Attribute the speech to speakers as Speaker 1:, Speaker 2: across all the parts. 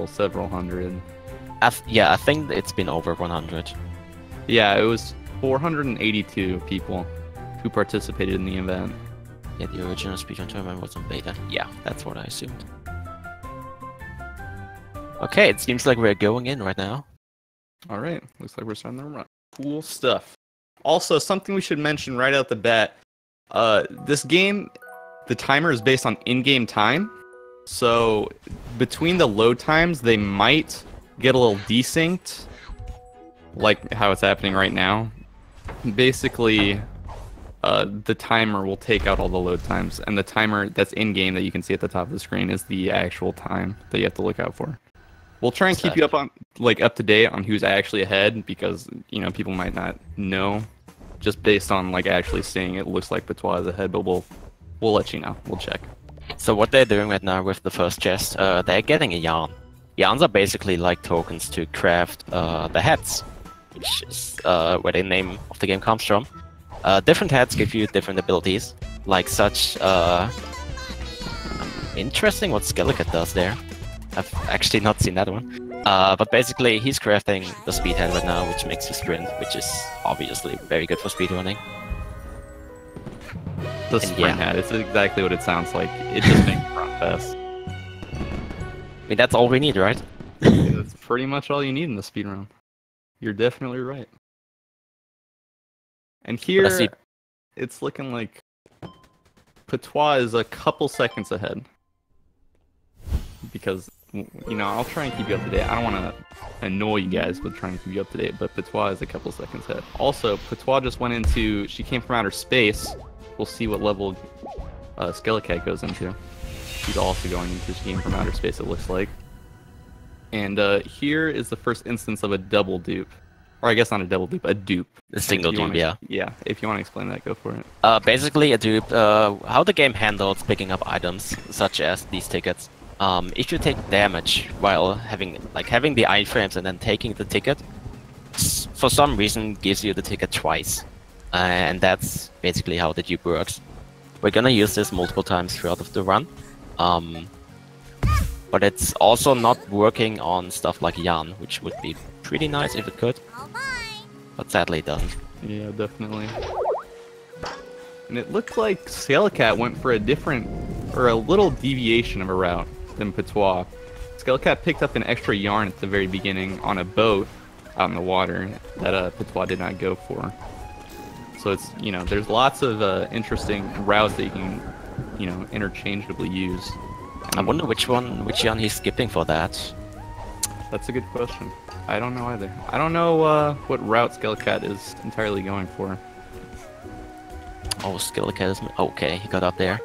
Speaker 1: several hundred.
Speaker 2: Yeah, I think it's been over 100.
Speaker 1: Yeah, it was 482 people who participated in the event.
Speaker 2: Yeah, the original speedrun tournament was on beta. Yeah, that's what I assumed. Okay, it seems like we're going in right now.
Speaker 1: All right, looks like we're starting the run. Cool stuff. Also, something we should mention right out the bat. This game, the timer is based on in-game time. So between the load times, they might get a little desynced, like how it's happening right now. Basically, the timer will take out all the load times, and the timer that's in-game that you can see at the top of the screen is the actual time that you have to look out for. We'll try and keep you up to date on who's actually ahead, because people might not know. Just based on actually seeing it, looks like Patwah is ahead, but we'll let you know. We'll check.
Speaker 2: So what they're doing right now with the first chest, they're getting a yarn. Yarns are basically like tokens to craft the heads, which is where the name of the game comes from. Different heads give you different abilities, like such. Interesting what Skelekat does there. I've actually not seen that one. But basically, he's crafting the speed head right now, which makes you sprint, which is obviously very good for speedrunning.
Speaker 1: The sprint head, it's exactly what it sounds like. It just makes you run fast.
Speaker 2: I mean, that's all we need, right?
Speaker 1: That's pretty much all you need in the speedrun. You're definitely right. And here, it's looking like Patwah is a couple seconds ahead. Because, I'll try and keep you up to date. I don't want to annoy you guys with trying to keep you up to date, but Patwah is a couple seconds ahead. Also, Patwah just went into, she came from outer space. We'll see what level Skelekat goes into. She's also going into, she came from outer space, it looks like. And here is the first instance of a double dupe. Or I guess not a double dupe, a dupe.
Speaker 2: A single dupe, yeah.
Speaker 1: Yeah, if you want to explain that, go for it.
Speaker 2: Basically a dupe, how the game handles picking up items, such as these tickets. If you take damage while having the iframes and then taking the ticket, for some reason gives you the ticket twice. And that's basically how the dupe works. We're gonna use this multiple times throughout the run. But it's also not working on stuff like yarn, which would be pretty nice if it could. But sadly it doesn't.
Speaker 1: Yeah, definitely. And it looked like Skelekat went for a little deviation of a route than Patwah. Skelekat picked up an extra yarn at the very beginning on a boat out in the water that Patwah did not go for. So it's, there's lots of interesting routes that you can, interchangeably use.
Speaker 2: I wonder which yarn he's skipping for that.
Speaker 1: That's a good question. I don't know either. I don't know what route Skelekat is entirely going for.
Speaker 2: Oh, Skelekat is... Okay, he got up there.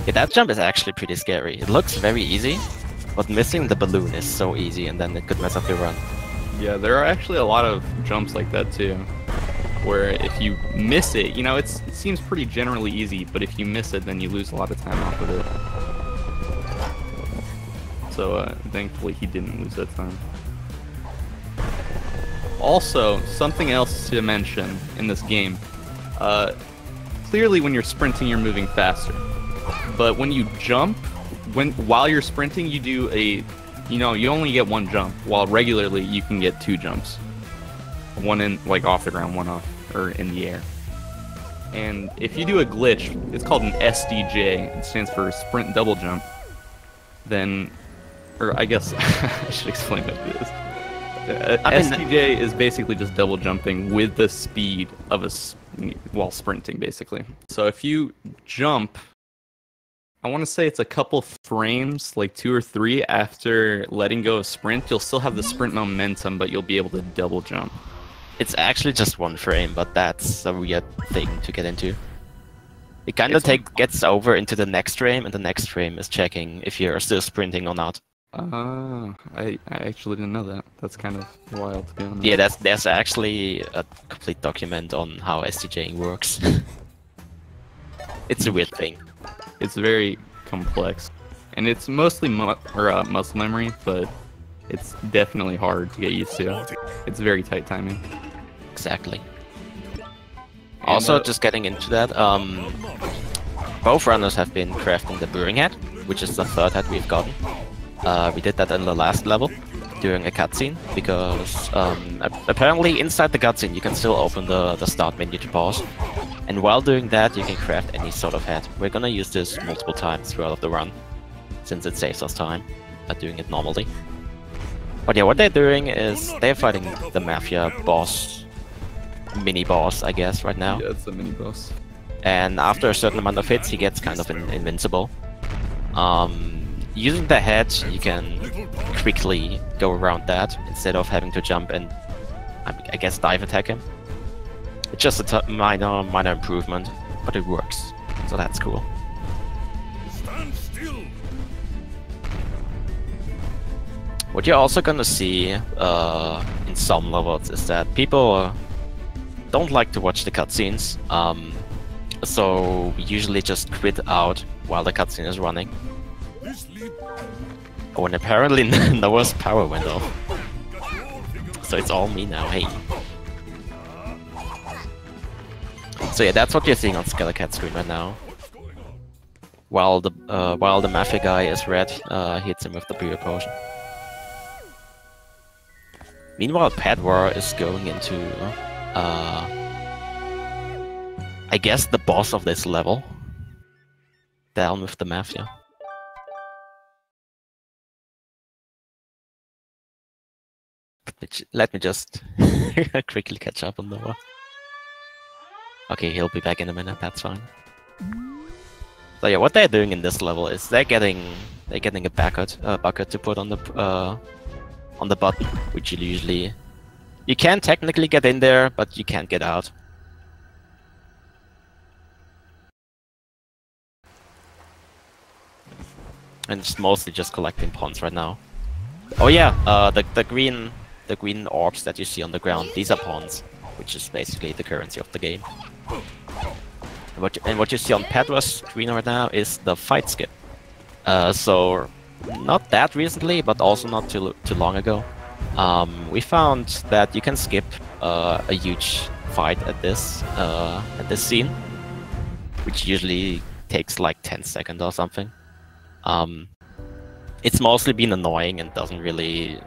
Speaker 2: Yeah, that jump is actually pretty scary. It looks very easy, but missing the balloon is so easy, and then it could mess up your run.
Speaker 1: Yeah, there are actually a lot of jumps like that too, where if you miss it, it seems pretty generally easy, but if you miss it, then you lose a lot of time off of it. So thankfully he didn't lose that time. Also, something else to mention in this game, clearly when you're sprinting you're moving faster. But when you jump, while you're sprinting, you do you only get one jump, while regularly you can get two jumps. One in, off the ground, one off, or in the air. And if you do a glitch, it's called an SDJ, it stands for sprint double jump, then, or I guess, I should explain what it is. SDJ is basically just double jumping with the speed of while sprinting, basically. So if you jump, I want to say it's a couple frames, like 2 or 3 after letting go of sprint, you'll still have the sprint momentum, but you'll be able to double jump.
Speaker 2: It's actually just 1 frame, but that's a weird thing to get into. It kind of gets over into the next frame, and the next frame is checking if you're still sprinting or not.
Speaker 1: I actually didn't know that. That's kind of wild, to be honest.
Speaker 2: Yeah, there's actually a complete document on how SDJing works. It's a weird thing.
Speaker 1: It's very complex, and it's mostly muscle memory, but it's definitely hard to get used to. It's very tight timing.
Speaker 2: Exactly. Also, just getting into that, both runners have been crafting the brewing hat, which is the 3rd hat we've gotten. We did that in the last level during a cutscene because apparently inside the cutscene you can still open the start menu to pause, and while doing that you can craft any sort of head. We're gonna use this multiple times throughout the run since it saves us time doing it normally. But yeah, what they're doing is they're fighting the Mafia boss, mini boss, I guess, right now.
Speaker 1: Yeah, it's the mini boss.
Speaker 2: And after a certain amount of hits, he gets kind of invincible. Using the head, you can quickly go around that instead of having to jump and, I guess, dive attack him. It's just a minor improvement, but it works, so that's cool.
Speaker 3: Stand still.
Speaker 2: What you're also gonna see in some levels is that people don't like to watch the cutscenes, so we usually just quit out while the cutscene is running. Oh, and apparently Noah's power went off. So it's all me now, hey. So yeah, that's what you're seeing on Skelekat's screen right now. While the Mafia guy is red, hits him with the Pure Potion. Meanwhile, Patwah is going into, I guess the boss of this level. Down with the Mafia. Let me just quickly catch up on Noah. Okay, he'll be back in a minute, that's fine. So yeah, what they're doing in this level is they're getting a bucket to put on the button, which you can technically get in there, but you can't get out. And it's mostly just collecting pawns right now. Oh yeah, the green orbs that you see on the ground, these are pawns, which is basically the currency of the game. And what you see on Patwah's screen right now is the fight skip. So not that recently, but also not too long ago, we found that you can skip a huge fight at this scene, which usually takes like 10 seconds or something. It's mostly been annoying and doesn't really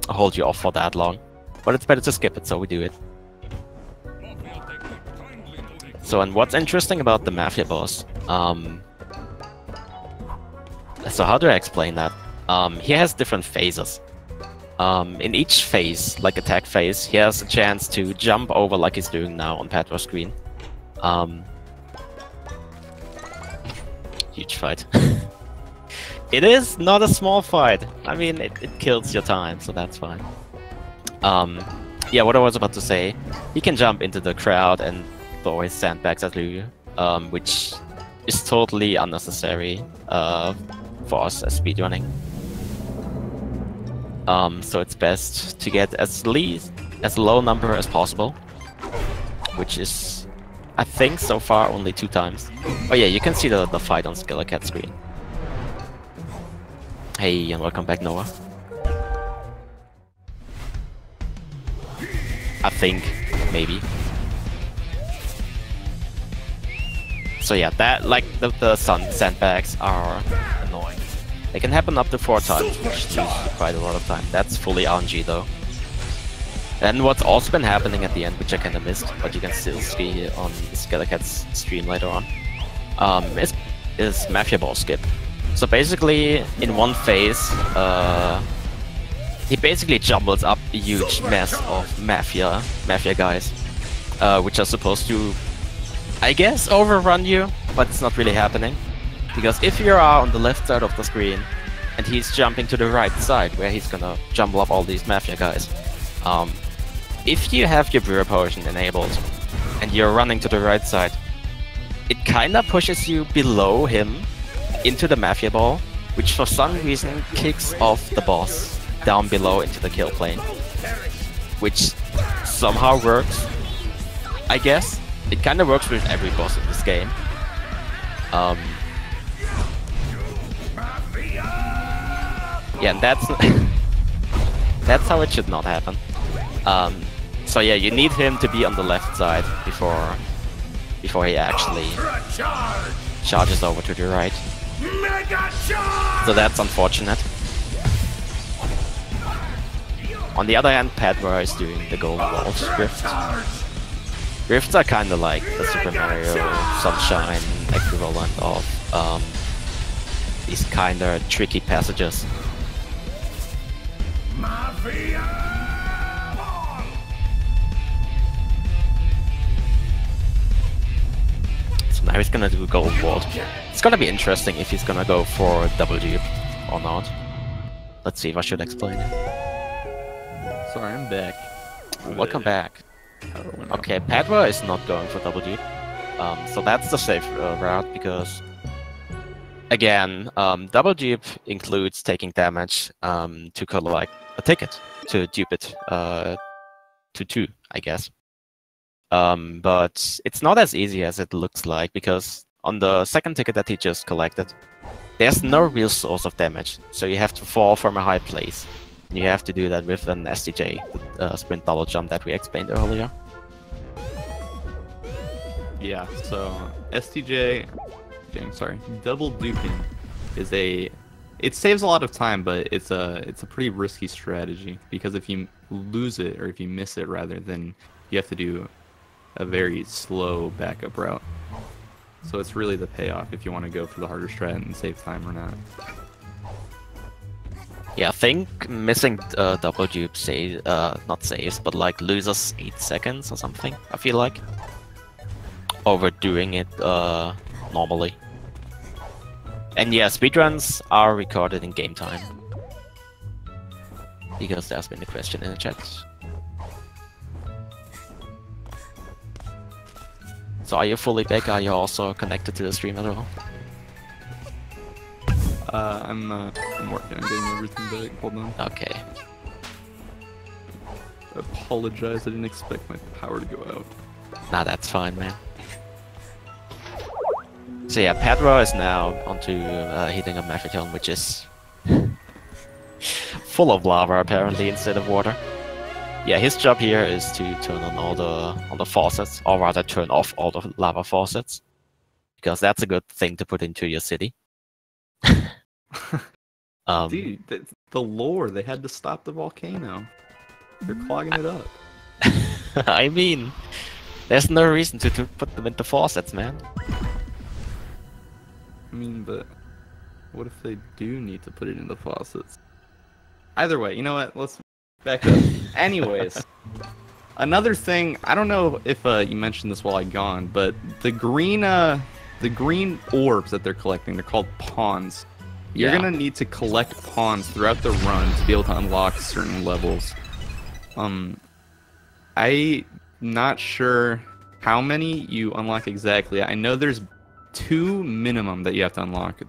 Speaker 2: hold you off for that long, but it's better to skip it, so we do it. So, and what's interesting about the Mafia boss, so how do I explain that? He has different phases. In each phase, like attack phase, he has a chance to jump over like he's doing now on Patwah's screen. Huge fight. It is not a small fight. I mean, it kills your time, so that's fine. Yeah, what I was about to say, he can jump into the crowd and throw his sandbags at you, which is totally unnecessary for us as speedrunning. So it's best to get as low number as possible, which is, I think, so far only 2 times. Oh yeah, you can see the fight on Skellekat's screen. Hey, and welcome back, Noah. I think, maybe. So yeah, that, like, the sandbags are annoying. They can happen up to 4 times, which is quite a lot of time. That's fully RNG though. And what's also been happening at the end, which I kinda missed, but you can still see on Skelekat's stream later on, is Mafia ball skip. So basically, in one phase, he basically jumbles up a huge mess of Mafia guys, which are supposed to, I guess, overrun you, but it's not really happening. Because if you are on the left side of the screen, and he's jumping to the right side, where he's gonna jumble up all these Mafia guys, if you have your Pure Potion enabled, and you're running to the right side, it kinda pushes you below him, into the Mafia ball, which for some reason kicks off the boss down below into the kill plane, which somehow works, I guess. It kind of works with every boss in this game. Yeah, and that's that's how it should not happen. So yeah, you need him to be on the left side before he actually charges over to the right. So that's unfortunate. On the other hand, Patwah is doing the Golden Walls Rift. Rifts are kinda like the Super Mario Sunshine equivalent of these kinda tricky passages.
Speaker 3: MAFIA!
Speaker 2: So now he's gonna do Golden Wall. It's gonna be interesting if he's gonna go for double dupe or not. Let's see if I should explain it.
Speaker 1: Sorry, I'm back.
Speaker 2: Welcome back. Okay, Patwah is not going for double dupe. So that's the safe route because, again, double dupe includes taking damage to collect a ticket to dupe it to 2, I guess. But it's not as easy as it looks like because on the second ticket that he just collected, there's no real source of damage. So you have to fall from a high place. You have to do that with an STJ, sprint double jump that we explained earlier.
Speaker 1: Yeah, so STJ, sorry, double duping is it saves a lot of time, but it's a pretty risky strategy because if you lose it or if you miss it rather, then you have to do a very slow backup route. So it's really the payoff if you want to go for the harder strat and save time or not.
Speaker 2: Yeah, I think missing double dupe not saves, but like loses 8 seconds or something, I feel like. Overdoing it normally. And yeah, speedruns are recorded in game time. Because there's been a question in the chat. So are you fully back? Are you also connected to the stream as well?
Speaker 1: I'm working on getting everything back. Hold on.
Speaker 2: Okay.
Speaker 1: I apologize, I didn't expect my power to go out.
Speaker 2: Nah, that's fine, man. So yeah, Patwah is now onto heating up MAFIA, which is full of lava apparently instead of water. Yeah, his job here is to turn on all the faucets, or rather turn off all the lava faucets, because that's a good thing to put into your city.
Speaker 1: Dude, the lore, they had to stop the volcano. They're clogging it up.
Speaker 2: I mean, there's no reason to put them into faucets, man.
Speaker 1: I mean, but what if they do need to put it in the faucets? Either way, you know what? Let's back up. Anyways, another thing, I don't know if you mentioned this while I gone, but the green orbs that they're collecting, they're called pawns. You're gonna need to collect pawns throughout the run to be able to unlock certain levels. I'm not sure how many you unlock exactly. I know there's 2 minimum that you have to unlock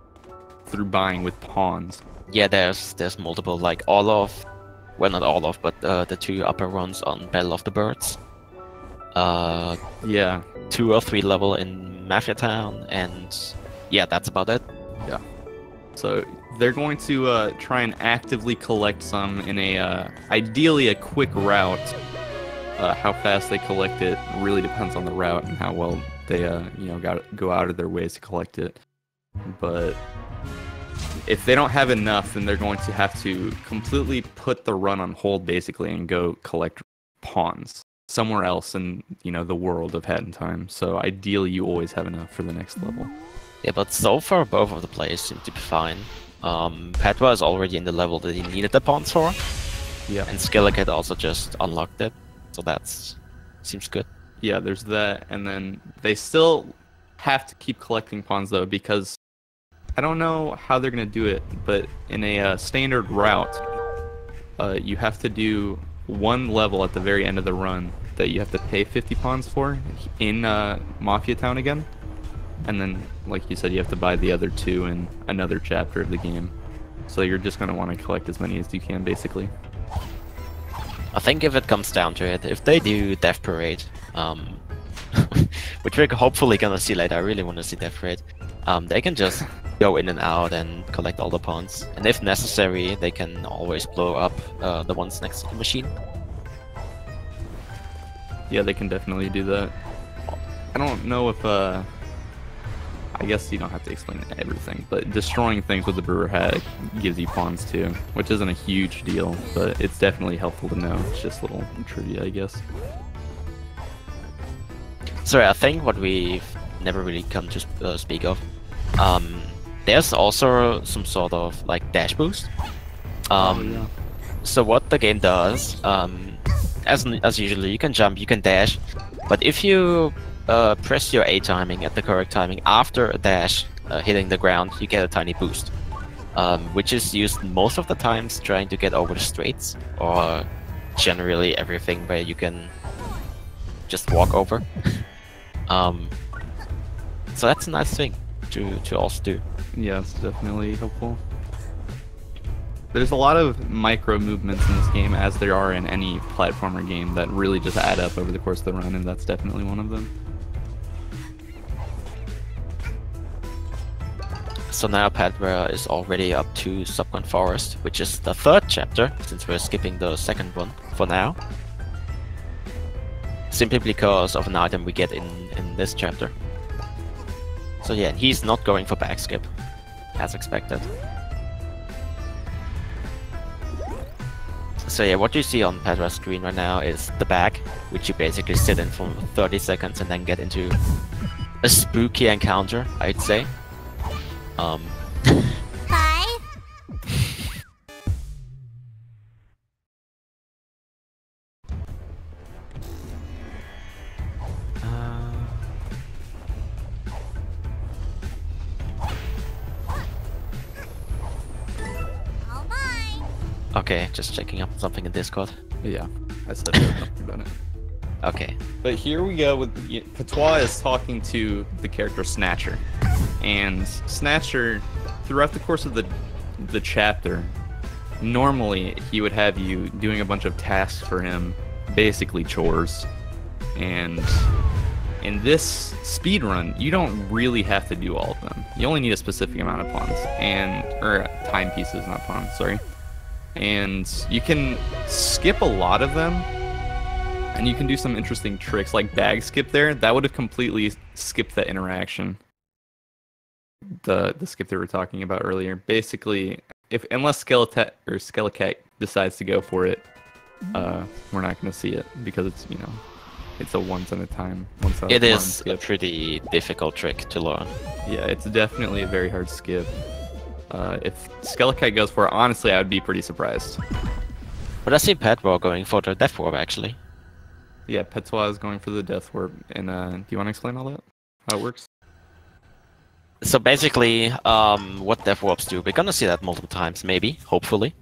Speaker 1: through buying with pawns.
Speaker 2: Yeah, there's multiple, like all of, well not all of, but the 2 upper ones on Battle of the Birds.
Speaker 1: Yeah.
Speaker 2: 2 or 3 level in Mafia Town, and yeah, that's about it.
Speaker 1: Yeah. So they're going to try and actively collect some in a ideally a quick route. How fast they collect it really depends on the route and how well they go out of their ways to collect it. But if they don't have enough, then they're going to have to completely put the run on hold basically and go collect pawns somewhere else in the world of Hat in Time. So ideally you always have enough for the next level.
Speaker 2: Yeah, but so far both of the players seem to be fine. Patwah is already in the level that he needed the pawns for.
Speaker 1: Yeah.
Speaker 2: And Skelekat also just unlocked it. So that's seems good.
Speaker 1: Yeah, there's that, and then they still have to keep collecting pawns though, because I don't know how they're gonna do it, but in a standard route, you have to do 1 level at the very end of the run that you have to pay 50 pawns for in Mafia Town again, and then, like you said, you have to buy the other 2 in another chapter of the game. So you're just gonna want to collect as many as you can, basically.
Speaker 2: I think if it comes down to it, if they do Death Parade, which we're hopefully gonna see later, I really want to see Death Parade, they can just go in and out and collect all the pawns. And if necessary, they can always blow up the ones next to the machine. Yeah,
Speaker 1: they can definitely do that. I don't know if I guess you don't have to explain everything, but destroying things with the brewer hat gives you pawns too, which isn't a huge deal, but it's definitely helpful to know. It's just a little trivia, I guess.
Speaker 2: So I think what we've never really come to speak of, there's also some sort of like dash boost.
Speaker 1: Yeah.
Speaker 2: So what the game does, as usually, you can jump, you can dash, but if you press your A timing at the correct timing after a dash hitting the ground, you get a tiny boost, which is used most of the times trying to get over the straights, or generally everything where you can just walk over. So that's a nice thing to also do.
Speaker 1: Yeah, it's definitely helpful. There's a lot of micro movements in this game, as there are in any platformer game, that really just add up over the course of the run, and that's definitely one of them.
Speaker 2: So now Patwah is already up to Subcon Forest, which is the 3rd chapter, since we're skipping the 2nd one for now. Simply because of an item we get in this chapter. So yeah, he's not going for backskip, as expected. So yeah, what you see on Patwah's screen right now is the bag, which you basically sit in for 30 seconds and then get into a spooky encounter, I'd say.
Speaker 4: Bye. All mine.
Speaker 2: Okay, just checking up something in Discord.
Speaker 1: Yeah, I said nothing about it.
Speaker 2: Okay.
Speaker 1: But here we go with Patwah is talking to the character Snatcher, and Snatcher, throughout the course of the chapter, normally he would have you doing a bunch of tasks for him, basically chores, and in this speed run, you don't really have to do all of them. You only need a specific amount of pawns, or timepieces, not pawns, sorry. And you can skip a lot of them, and you can do some interesting tricks, like bag skip there. That would have completely skipped that interaction. The skip that we were talking about earlier. Basically, unless Skelekat decides to go for it, we're not going to see it, because it's, you know, it's a once at a time.
Speaker 2: It is a pretty difficult trick to learn.
Speaker 1: Yeah, it's definitely a very hard skip. If Skelekat goes for it, honestly, I would be pretty surprised.
Speaker 2: But I see Patwah going for the Death Warp, actually.
Speaker 1: Yeah, Patwah is going for the Death Warp, and do you want to explain all that? How it works?
Speaker 2: So basically, what Death Warps do, we're gonna see that multiple times, maybe, hopefully.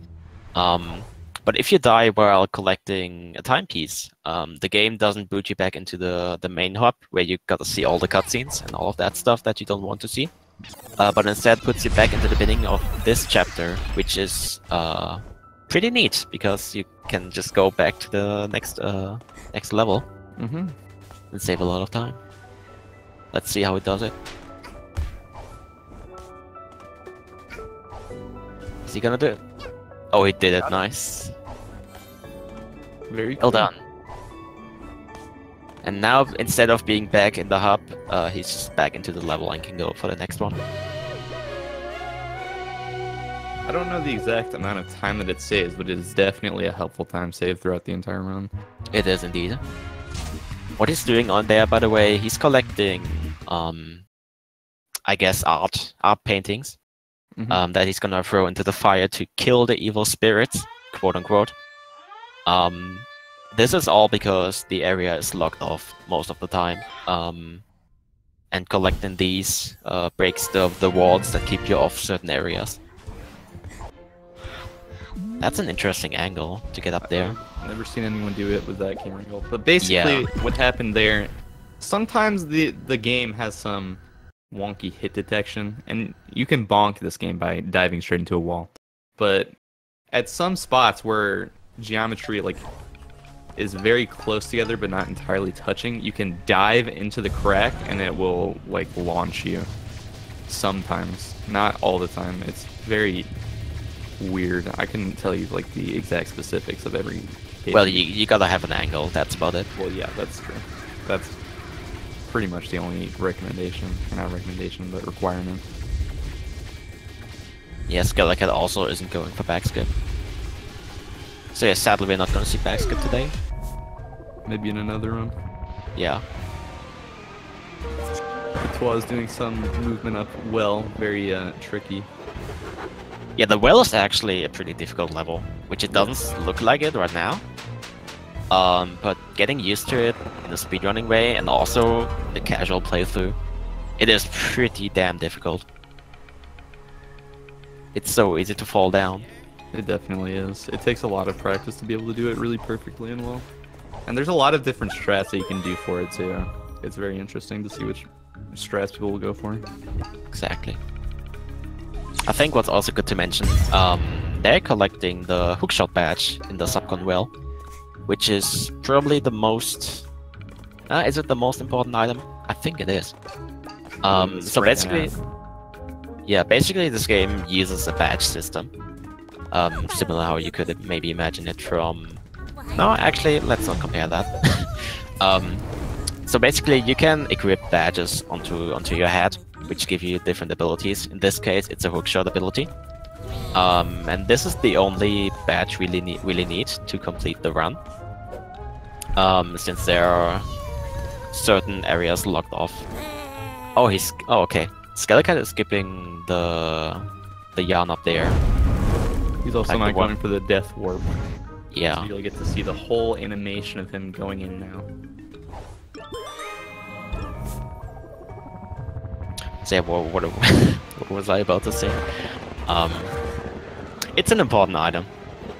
Speaker 2: But if you die while collecting a timepiece, the game doesn't boot you back into the main hub, where you gotta see all the cutscenes and all of that stuff that you don't want to see. But instead puts you back into the beginning of this chapter, which is pretty neat, because you can just go back to the next level and save a lot of time. Let's see how it does it. Is he gonna do it? Oh, he did it. Nice.
Speaker 1: Very
Speaker 2: Well
Speaker 1: cool.
Speaker 2: done. And now, instead of being back in the hub, he's just back into the level and can go for the next one.
Speaker 1: I don't know the exact amount of time that it saves, but it is definitely a helpful time save throughout the entire run.
Speaker 2: It is indeed. What he's doing on there, by the way, he's collecting, I guess, art paintings. That he's gonna throw into the fire to kill the evil spirits, quote unquote. This is all because the area is locked off most of the time, and collecting these breaks the walls that keep you off certain areas. That's an interesting angle to get up there.
Speaker 1: I've never seen anyone do it with that camera angle. But basically, what happened there, sometimes the game has some wonky hit detection, and you can bonk this game by diving straight into a wall. But at some spots where geometry is very close together but not entirely touching, you can dive into the crack and it will launch you. Sometimes, not all the time. It's very weird. I couldn't tell you the exact specifics of every case.
Speaker 2: Well, you gotta have an angle. That's about it.
Speaker 1: Well, yeah, that's true. That's pretty much the only recommendation, or not recommendation, but requirement.
Speaker 2: Yeah, Skelekat also isn't going for backskip. So yeah, sadly we're not gonna see backskip today.
Speaker 1: Maybe in another run.
Speaker 2: Yeah.
Speaker 1: Patwah is doing some movement up well, very tricky.
Speaker 2: Yeah, the well is actually a pretty difficult level, which it doesn't look like it right now. But getting used to it in a speedrunning way, and also the casual playthrough, it is pretty damn difficult. It's so easy to fall down.
Speaker 1: It definitely is. It takes a lot of practice to be able to do it really perfectly and well. And there's a lot of different strats that you can do for it too. It's very interesting to see which strats people will go for.
Speaker 2: Exactly. I think what's also good to mention, they're collecting the hookshot badge in the subcon well, which is probably the most... is it the most important item? I think it is. So basically... Yeah, basically this game uses a badge system. Similar how you could maybe imagine it from... No, actually, let's not compare that. So basically you can equip badges onto your head, which give you different abilities. In this case, it's a hookshot ability. And this is the only badge we really need to complete the run. Since there are certain areas locked off. Oh, okay. Skelekat is skipping the yarn up there.
Speaker 1: He's also not going for the death warp.
Speaker 2: Yeah.
Speaker 1: So you'll get to see the whole animation of him going in now.
Speaker 2: So yeah, what was I about to say? It's an important item,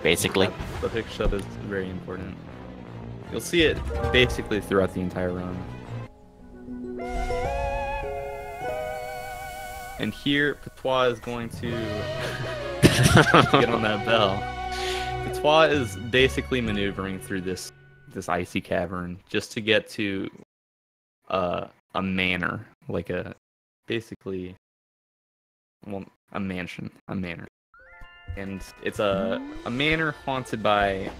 Speaker 2: basically.
Speaker 1: The hook shot is very important. You'll see it basically throughout the entire run. And here, Patwah is going to get on that bell. Patwah is basically maneuvering through this icy cavern just to get to a manor, like a mansion, a manor. And it's a manor haunted by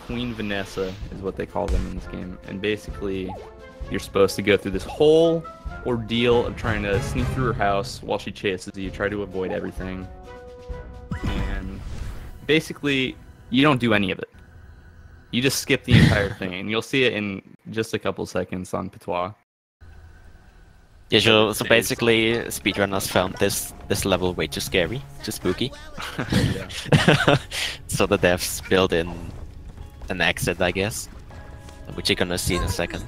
Speaker 1: Queen Vanessa, is what they call them in this game. And basically, you're supposed to go through this whole ordeal of trying to sneak through her house while she chases you, try to avoid everything. And basically, you don't do any of it. You just skip the entire thing, and you'll see it in just a couple seconds on Patwah.
Speaker 2: Yeah, so basically, speedrunners found this level way too scary, too spooky. So the devs built in an exit, I guess, which you're gonna see in a second.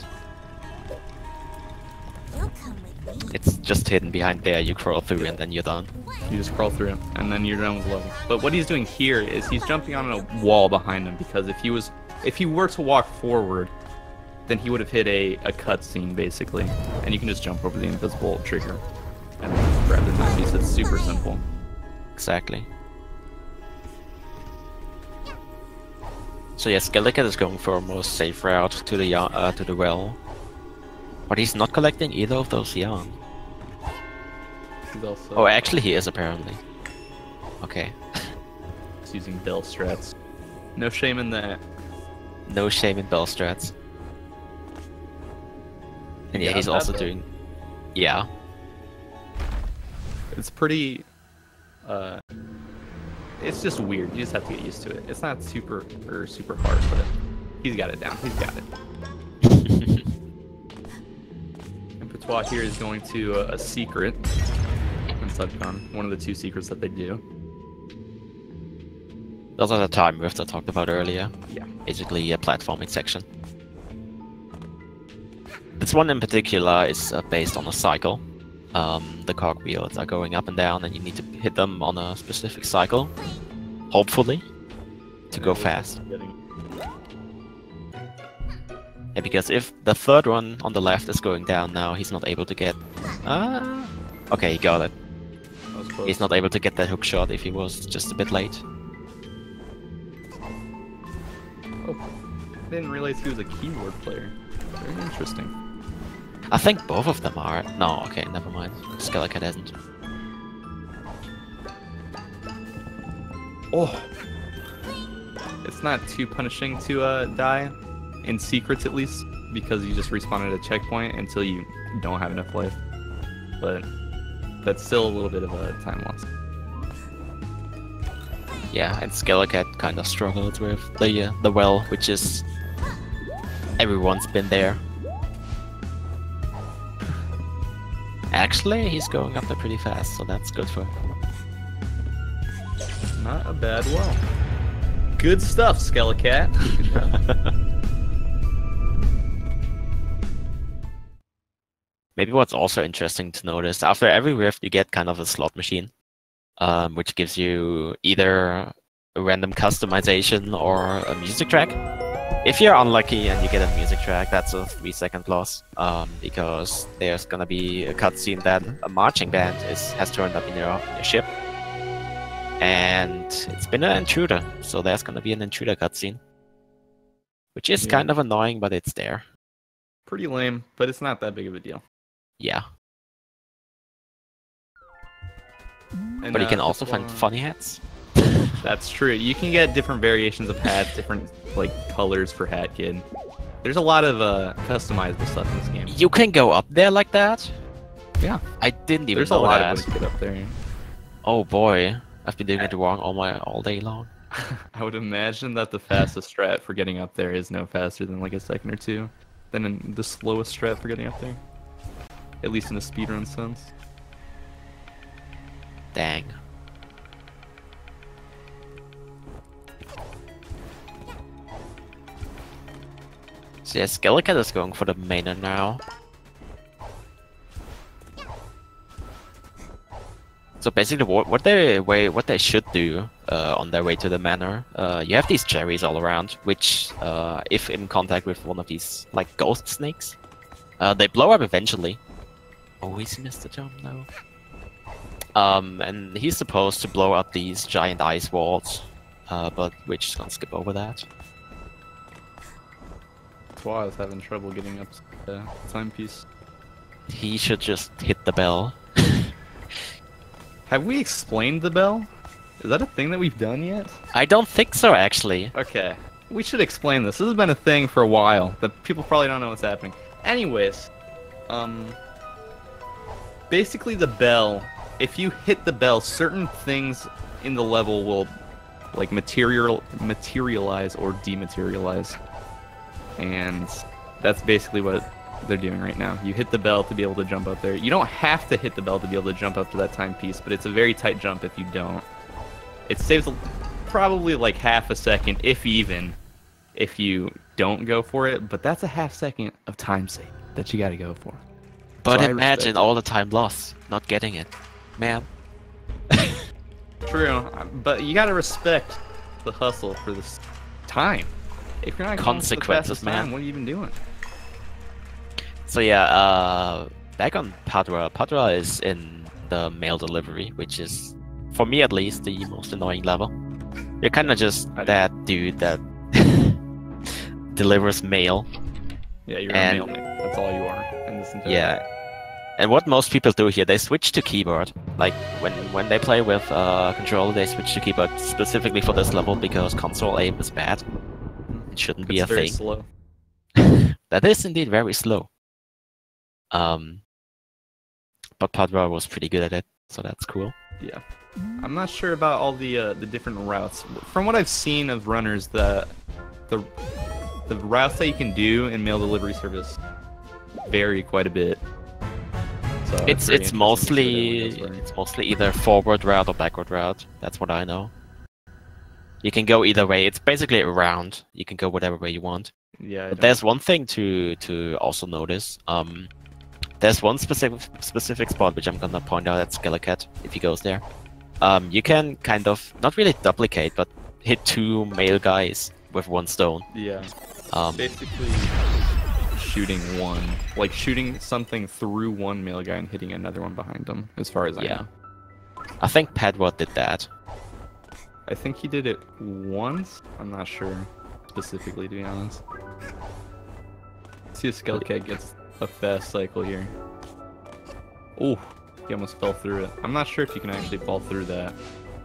Speaker 2: It's just hidden behind there, you crawl through and then you're done.
Speaker 1: You just crawl through and then you're done with the level. But what he's doing here is he's jumping on a wall behind him, because if he were to walk forward, then he would have hit a cutscene basically. And you can just jump over the invisible trigger and grab the timepiece. It's super simple.
Speaker 2: Exactly. So yeah, Skelekat is going for a more safe route to the well. But he's not collecting either of those yarn.
Speaker 1: He's also...
Speaker 2: Oh, actually he is apparently. Okay.
Speaker 1: He's using bell strats. No shame in that.
Speaker 2: No shame in bell strats. And yeah, he's also doing... Yeah.
Speaker 1: It's pretty... It's just weird. You just have to get used to it. It's not super hard, but he's got it down. He's got it. Patwah here is going to a secret in subcon, one of the two secrets that they do.
Speaker 2: Those are the time rifts I talked about earlier.
Speaker 1: Yeah.
Speaker 2: Basically a platforming section. This one in particular is based on a cycle. The cogwheels are going up and down and you need to hit them on a specific cycle. Hopefully. To go fast. Yeah, because if the third one on the left is going down now, he's not able to get... Okay, he got it. He's not able to get that hook shot if he was just a bit late.
Speaker 1: Oh, I didn't realize he was a keyboard player. Very interesting.
Speaker 2: I think both of them are. No, okay, never mind. Skelekat hasn't.
Speaker 1: Oh! It's not too punishing to die. In secrets, at least, because you just respawn at a checkpoint until you don't have enough life. But that's still a little bit of a time loss.
Speaker 2: Yeah, and Skelekat kind of struggled with the well, which is everyone's been there. Actually, he's going up there pretty fast, so that's good for him.
Speaker 1: Not a bad well. Good stuff, Skelekat. Good job.
Speaker 2: Maybe what's also interesting to notice, after every rift you get kind of a slot machine, which gives you either a random customization or a music track. If you're unlucky and you get a music track, that's a 3-second loss, because there's gonna be a cutscene that a marching band has turned up in your ship. And it's been an intruder, so there's gonna be an intruder cutscene. Which is kind of annoying, but it's there.
Speaker 1: Pretty lame, but it's not that big of a deal.
Speaker 2: Yeah.
Speaker 1: And,
Speaker 2: But you can also find funny hats.
Speaker 1: That's true. You can get different variations of hats, different like colors for Hat Kid. There's a lot of customizable stuff in this game.
Speaker 2: You can go up there like that?
Speaker 1: Yeah.
Speaker 2: I didn't even
Speaker 1: There's
Speaker 2: know
Speaker 1: a lot
Speaker 2: that.
Speaker 1: of ways to get up there.
Speaker 2: Oh boy, I've been doing it wrong all day long.
Speaker 1: I would imagine that the fastest strat for getting up there is no faster than like a second or two than the slowest strat for getting up there. At least in a speedrun sense.
Speaker 2: Dang. So yeah, Skelekat is going for the MANOR now. So basically, what they should do on their way to the MANOR, you have these cherries all around, which, if in contact with one of these like ghost snakes, they blow up eventually. Oh, he's missed the jump now. And he's supposed to blow up these giant ice walls, but we're just gonna skip over that.
Speaker 1: Patwah is having trouble getting up the timepiece.
Speaker 2: He should just hit the bell.
Speaker 1: Have we explained the bell? Is that a thing that we've done yet?
Speaker 2: I don't think so, actually.
Speaker 1: Okay. We should explain this. This has been a thing for a while, that people probably don't know what's happening. Anyways, basically the bell, if you hit the bell, certain things in the level will like materialize or dematerialize. And that's basically what they're doing right now. You hit the bell to be able to jump up there. You don't have to hit the bell to be able to jump up to that timepiece, but it's a very tight jump if you don't. It saves probably like half a second, if even, if you don't go for it, but that's a half second of time save that you gotta go for.
Speaker 2: But
Speaker 1: So
Speaker 2: imagine all the time lost, not getting it. Man.
Speaker 1: True, but you gotta respect the hustle for this time. If you're not going for the fastest time, what are you even doing?
Speaker 2: So yeah, back on Patwah. Patwah is in the mail delivery, which is, for me at least, the most annoying level. You're kind of just that dude that delivers mail.
Speaker 1: Yeah, you're a mailman. That's all you are in this entire
Speaker 2: Yeah. And what most people do here, they switch to keyboard. Like, when they play with controller, they switch to keyboard specifically for this level because console aim is bad. It shouldn't be a
Speaker 1: very
Speaker 2: thing.
Speaker 1: Slow.
Speaker 2: That is indeed very slow. But Patwah was pretty good at it, so that's cool.
Speaker 1: Yeah. I'm not sure about all the different routes. From what I've seen of runners, the routes that you can do in mail delivery service vary quite a bit. So
Speaker 2: it's mostly either forward route or backward route. That's what I know. You can go either way. It's basically a round. You can go whatever way you want.
Speaker 1: Yeah.
Speaker 2: But there's one thing to also notice. There's one specific spot which I'm gonna point out at Skelekat if he goes there. You can kind of not really duplicate, but hit two male guys with one stone.
Speaker 1: Yeah. Basically, shooting one, like shooting something through one male guy and hitting another one behind him. As far as I know.
Speaker 2: I think Patwah did that.
Speaker 1: I think he did it once. I'm not sure specifically, to be honest. Let's see if Skelekat gets a fast cycle here. Oh, he almost fell through it. I'm not sure if you can actually fall through that.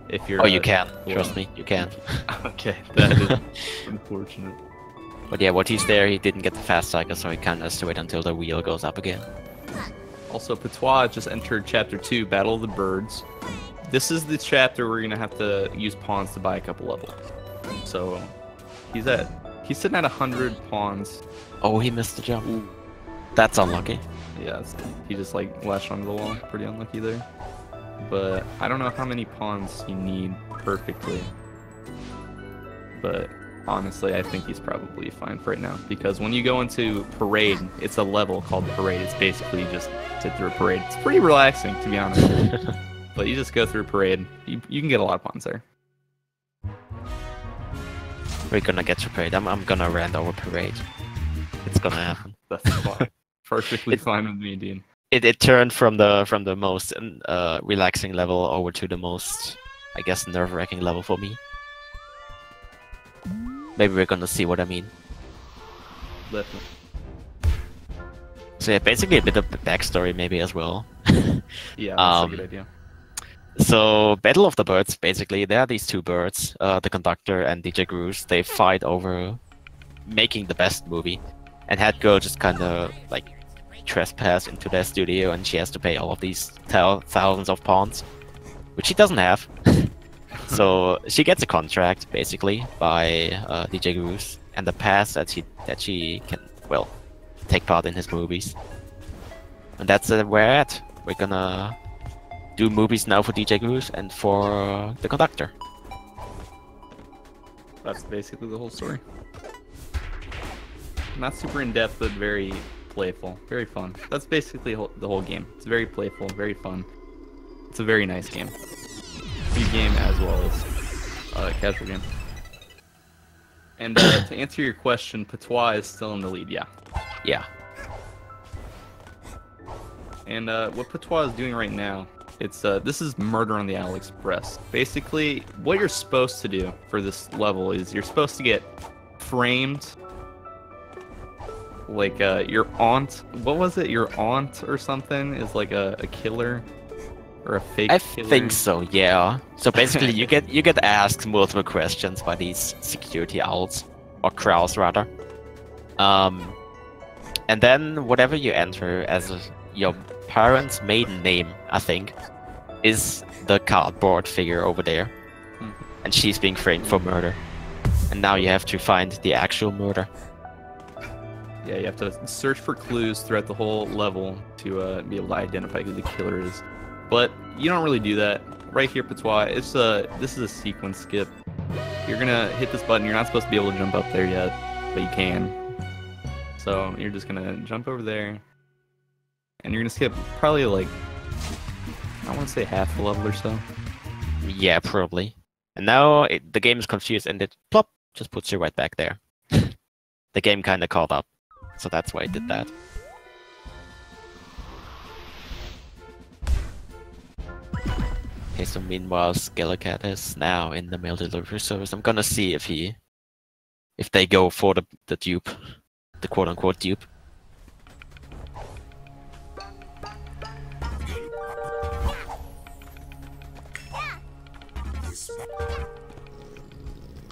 Speaker 1: If you're.
Speaker 2: Oh, you can. Trust me, you can.
Speaker 1: Okay, that is unfortunate.
Speaker 2: But yeah, what he's there, he didn't get the fast cycle, so he kind of has to wait until the wheel goes up again.
Speaker 1: Also, Patwah just entered Chapter 2, Battle of the Birds. This is the chapter where you're gonna have to use pawns to buy a couple levels. So, he's sitting at 100 pawns.
Speaker 2: Oh, he missed the jump. Ooh. That's unlucky.
Speaker 1: Yeah, he just like latched onto the wall. Pretty unlucky there. But I don't know how many pawns you need perfectly. But honestly, I think he's probably fine for right now. Because when you go into Parade, it's a level called Parade. It's basically just sit through a parade. It's pretty relaxing, to be honest. But you just go through a parade. You can get a lot of pawns there.
Speaker 2: We're gonna get to Parade. I'm gonna rant over Parade. It's gonna happen.
Speaker 1: That's fine. Perfectly fine with me, Dean.
Speaker 2: It turned from the most relaxing level over to the most, I guess, nerve-wracking level for me. Maybe we're gonna see what I mean.
Speaker 1: Definitely.
Speaker 2: So yeah, basically a bit of backstory maybe as well.
Speaker 1: Yeah, that's a good idea.
Speaker 2: So Battle of the Birds, basically, there are these two birds, the conductor and DJ Grooves. They fight over making the best movie, and Head Girl just kind of like trespass into their studio, and she has to pay all of these thousands of pawns, which she doesn't have. So she gets a contract basically by DJ Grooves and the pass that she can, well, take part in his movies. And that's where we're at. We're gonna do movies now for DJ Grooves and for the conductor.
Speaker 1: That's basically the whole story. Not super in depth, but very playful, very fun. That's basically the whole game. It's very playful, very fun. It's a very nice game. Speed game as well as casual game. And to answer your question, Patwah is still in the lead, yeah.
Speaker 2: Yeah.
Speaker 1: And what Patwah is doing right now, this is Murder on the Owl Express. Basically, what you're supposed to do for this level is you're supposed to get framed. Like your aunt, what was it? Your aunt or something is like a killer. Or a fake killer?
Speaker 2: I think so, yeah. So basically you get asked multiple questions by these security owls, or crows rather. And then whatever you enter as your parents' maiden name, I think, is the cardboard figure over there. And she's being framed for murder. And now you have to find the actual murder.
Speaker 1: Yeah, you have to search for clues throughout the whole level to be able to identify who the killer is. But you don't really do that. Right here, Patwah, this is a sequence skip. You're gonna hit this button. You're not supposed to be able to jump up there yet, but you can. So you're just gonna jump over there, and you're gonna skip probably like, I want to say half the level or so.
Speaker 2: Yeah, probably. And now the game is confused, and it plop just puts you right back there. The game kind of caught up, so that's why it did that. Okay, so meanwhile, Skelekat is now in the mail delivery service. I'm gonna see if they go for the dupe, the quote-unquote dupe.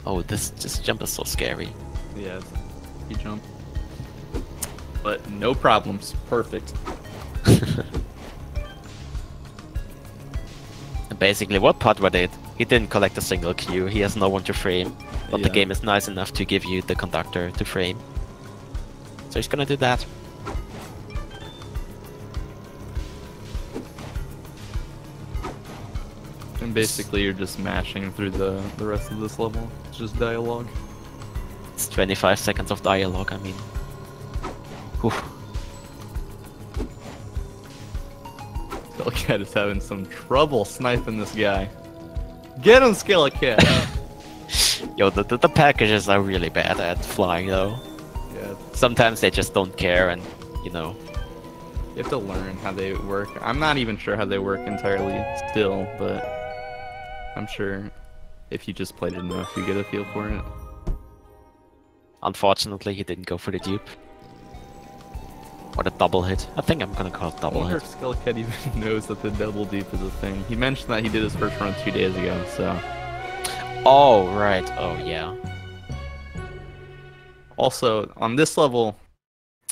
Speaker 2: Oh, this jump is so scary.
Speaker 1: Yeah, you jump. But no problems. Perfect.
Speaker 2: Basically, what Patwah did, he didn't collect a single cue, he has no one to frame, but the game is nice enough to give you the conductor to frame. So he's gonna do that.
Speaker 1: And basically you're just mashing through the rest of this level. It's just dialogue.
Speaker 2: It's 25 seconds of dialogue, I mean. Whew.
Speaker 1: Skelekat is having some trouble sniping this guy. Get him, Skelekat!
Speaker 2: Yo, the packages are really bad at flying though.
Speaker 1: Yeah.
Speaker 2: Sometimes they just don't care and, you know.
Speaker 1: You have to learn how they work. I'm not even sure how they work entirely still, but I'm sure if you just played it enough, you get a feel for it.
Speaker 2: Unfortunately, he didn't go for the dupe. Or the double hit. I think I'm gonna call it double
Speaker 1: I wonder
Speaker 2: hit.
Speaker 1: if Skelekat even knows that the double dupe is a thing. He mentioned that he did his first run 2 days ago, so...
Speaker 2: Oh, right. Oh, yeah.
Speaker 1: Also, on this level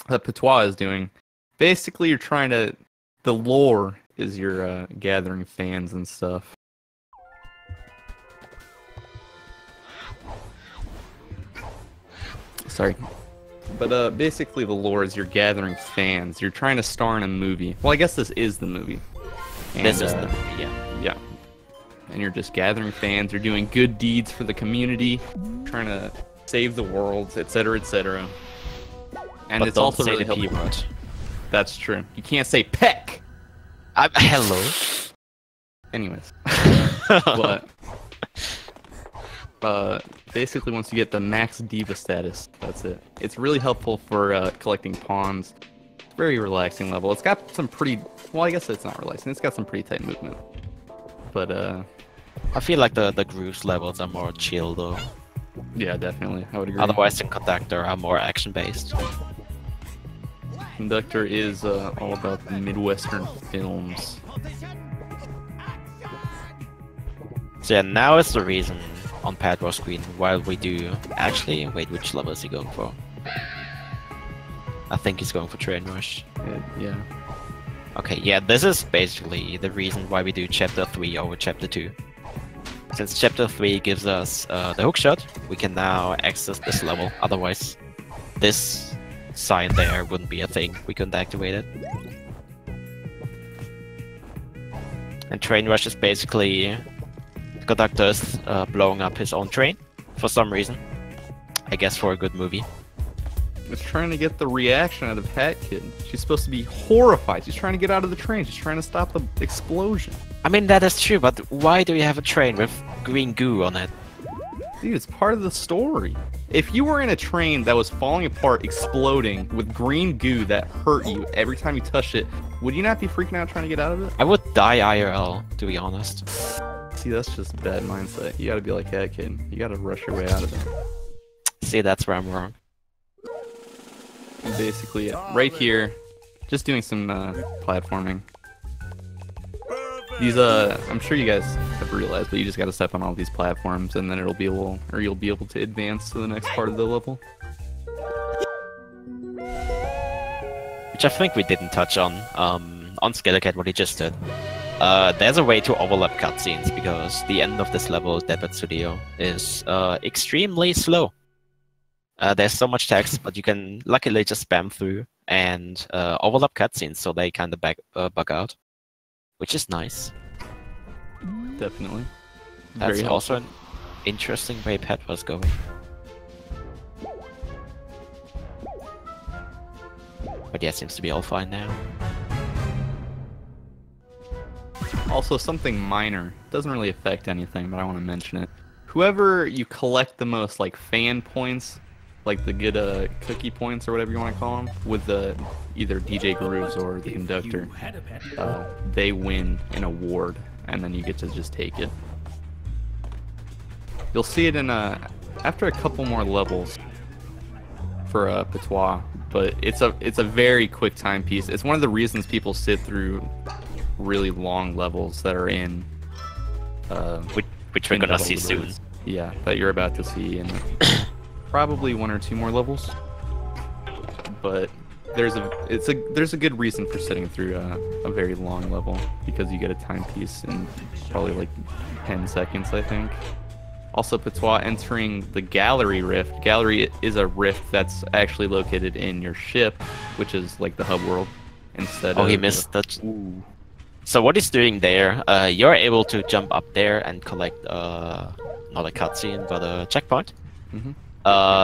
Speaker 1: that Patwah is doing, basically you're trying to... The lore is you're gathering fans and stuff. Sorry. But basically the lore is you're gathering fans. You're trying to star in a movie. Well, I guess this is the movie. And,
Speaker 2: This is the movie, yeah.
Speaker 1: Yeah. And you're just gathering fans. You're doing good deeds for the community, trying to save the world, etc., etc. And
Speaker 2: But
Speaker 1: it's
Speaker 2: don't
Speaker 1: also
Speaker 2: say
Speaker 1: really
Speaker 2: the P
Speaker 1: helpful.
Speaker 2: word.
Speaker 1: That's true. You can't say peck.
Speaker 2: Hello.
Speaker 1: Anyways. But basically once you get the max diva status, that's it. It's really helpful for collecting pawns. It's a very relaxing level. It's got some pretty... Well, I guess it's not relaxing. It's got some pretty tight movement. But
Speaker 2: I feel like the grooves levels are more chill though.
Speaker 1: yeah, definitely. I would agree.
Speaker 2: Otherwise, in Conductor are more action-based.
Speaker 1: Conductor is all about the Midwestern films.
Speaker 2: So yeah, now is the reason on Patwah screen while we do... Actually, wait, which level is he going for? I think he's going for Train Rush.
Speaker 1: Yeah.
Speaker 2: Okay, yeah, this is basically the reason why we do Chapter 3 over Chapter 2. Since Chapter 3 gives us the hookshot, we can now access this level. Otherwise, this sign there wouldn't be a thing. We couldn't activate it. And Train Rush is basically the conductor's blowing up his own train for some reason. I guess for a good movie.
Speaker 1: It's trying to get the reaction out of Hat Kid. She's supposed to be horrified. She's trying to get out of the train. She's trying to stop the explosion.
Speaker 2: I mean, that is true, but why do you have a train with green goo on it?
Speaker 1: Dude, it's part of the story. If you were in a train that was falling apart, exploding, with green goo that hurt you every time you touched it, would you not be freaking out trying to get out of it?
Speaker 2: I would die IRL, to be honest.
Speaker 1: See, that's just bad mindset. You gotta be like Hat Kid. You gotta rush your way out of it.
Speaker 2: See, that's where I'm wrong.
Speaker 1: Basically, right here, just doing some platforming. These I'm sure you guys have realized, but you just gotta step on all these platforms, and then it'll be able, or you'll be able to advance to the next part of the level.
Speaker 2: Which I think we didn't touch on Skelekat, what he just did. There's a way to overlap cutscenes, because the end of this level, Debit Studio, is extremely slow. There's so much text, but you can luckily just spam through and overlap cutscenes, so they kind of bug out, which is nice.
Speaker 1: Definitely.
Speaker 2: That's
Speaker 1: Very
Speaker 2: also an interesting way Patwah was going. But yeah, seems to be all fine now.
Speaker 1: Also, something minor. Doesn't really affect anything, but I want to mention it. Whoever you collect the most, like, fan points, like the good cookie points or whatever you want to call them, with the either DJ Grooves or the conductor, they win an award, and then you get to just take it. You'll see it in after a couple more levels for Patwah, but it's a very quick timepiece. It's one of the reasons people sit through really long levels that are in
Speaker 2: Which we're gonna see soon.
Speaker 1: Yeah, that you're about to see in probably 1 or 2 more levels. But there's a good reason for sitting through a very long level, because you get a timepiece in probably like 10 seconds, I think. Also, Patwah entering the gallery rift. Gallery is a rift that's actually located in your ship, which is like the hub world. Instead
Speaker 2: Oh, he
Speaker 1: of
Speaker 2: missed that. So what he's doing there, you're able to jump up there and collect not a cutscene, but a checkpoint.
Speaker 1: Mhm.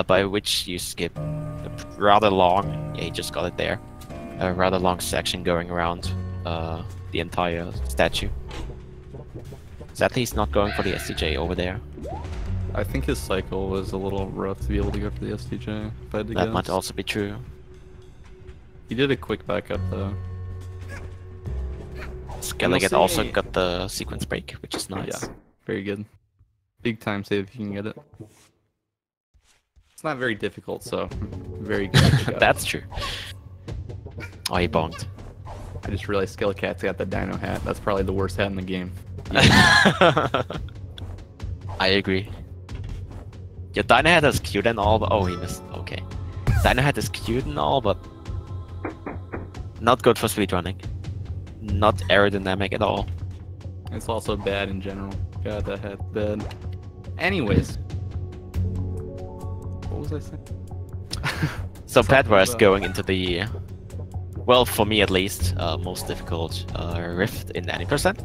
Speaker 2: By which you skip a rather long, yeah, you just got it there, a rather long section going around the entire statue. Sadly, he's not going for the STJ over there.
Speaker 1: I think his cycle was a little rough to be able to go for the STJ, if I had to
Speaker 2: That
Speaker 1: guess.
Speaker 2: might also be true.
Speaker 1: He did a quick backup though.
Speaker 2: Skelekat
Speaker 1: see-
Speaker 2: also got the sequence break, which is nice.
Speaker 1: Yeah, very good. Big time save if you can get it. It's not very difficult, so very good.
Speaker 2: That's true. Oh, he bonked.
Speaker 1: I just realized Skelekat's got the dino hat. That's probably the worst hat in the game.
Speaker 2: I agree. Your dino hat is cute and all, but oh, he missed. Okay. Dino Head is cute and all, but not good for speedrunning. Not aerodynamic at all.
Speaker 1: It's also bad in general. God, that head's bad. Anyways. What was I saying?
Speaker 2: So Patwah is going into the, well, for me at least, most difficult rift in any percent.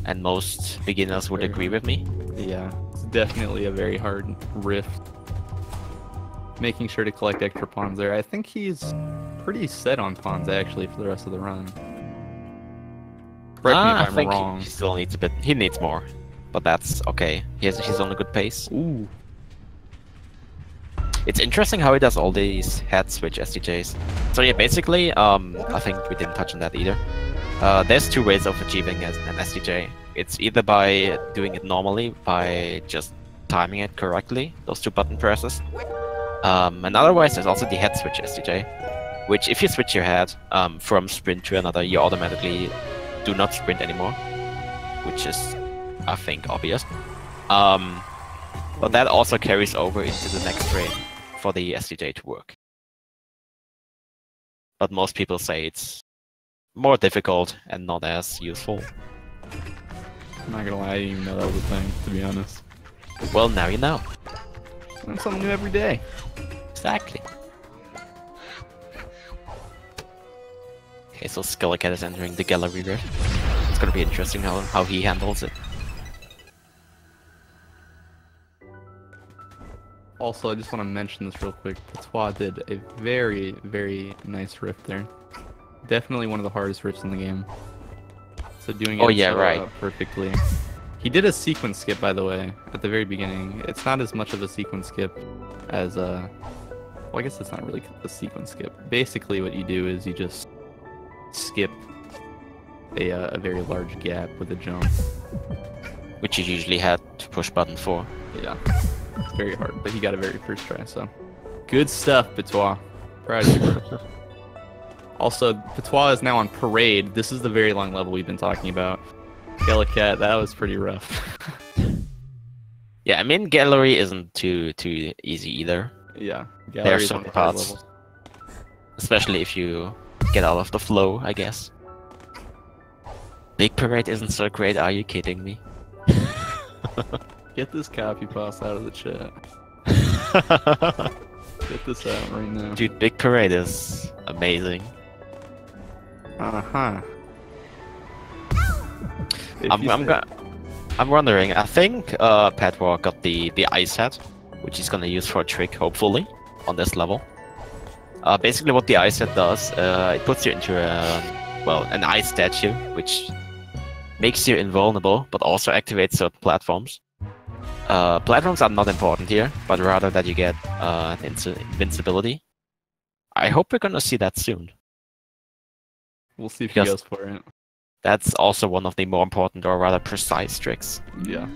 Speaker 2: And most beginners would agree with me.
Speaker 1: Yeah, it's definitely a very hard rift. Making sure to collect extra pawns there. I think he's pretty set on pawns actually for the rest of the run. Correct me if
Speaker 2: I
Speaker 1: I'm
Speaker 2: think
Speaker 1: wrong.
Speaker 2: he still needs a bit. He needs more, but that's okay. He's on a good pace.
Speaker 1: Ooh.
Speaker 2: It's interesting how he does all these head switch SDJs. So yeah, basically, I think we didn't touch on that either. There's two ways of achieving an SDJ. It's either by doing it normally, by just timing it correctly, those two button presses. And otherwise, there's also the head switch SDJ, which if you switch your head from sprint to another, you automatically do not sprint anymore, which is, I think, obvious. But that also carries over into the next frame for the SDJ to work. But most people say it's more difficult and not as useful.
Speaker 1: I'm not gonna lie, I didn't even know that was a thing, to be honest.
Speaker 2: Well, now you know.
Speaker 1: Learn something new every day.
Speaker 2: Exactly. Okay, so Skelekat is entering the gallery there. It's gonna be interesting how he handles it.
Speaker 1: Also, I just want to mention this real quick. Patwah did a very, very nice rift there. Definitely one of the hardest rifts in the game. So doing it perfectly. He did a sequence skip, by the way, at the very beginning. It's not as much of a sequence skip as well, I guess it's not really a sequence skip. Basically, what you do is you just skip a very large gap with a jump.
Speaker 2: Which you usually had to push button for.
Speaker 1: Yeah, it's very hard, but he got it very first try, so. Good stuff, Patwah. Proud of you, bro. Also, Patwah is now on Parade. This is the very long level we've been talking about. Skelekat, that was pretty rough.
Speaker 2: Yeah, I mean, Gallery isn't too easy either.
Speaker 1: Yeah,
Speaker 2: there are some parts, especially if you get out of the flow, I guess. Big Parade isn't so great, are you kidding me?
Speaker 1: Get this copy paste out of the chat. Get this out right now.
Speaker 2: Dude, Big Parade is amazing.
Speaker 1: Uh-huh.
Speaker 2: I'm wondering, I think Patwah got the ice hat, which he's gonna use for a trick, hopefully, on this level. Basically what the ice hat does, it puts you into an ice statue, which makes you invulnerable, but also activates certain platforms. Platforms are not important here, but rather that you get invincibility. I hope we're gonna see that soon.
Speaker 1: We'll see if he goes for it.
Speaker 2: That's also one of the more important, or rather precise tricks.
Speaker 1: Yeah,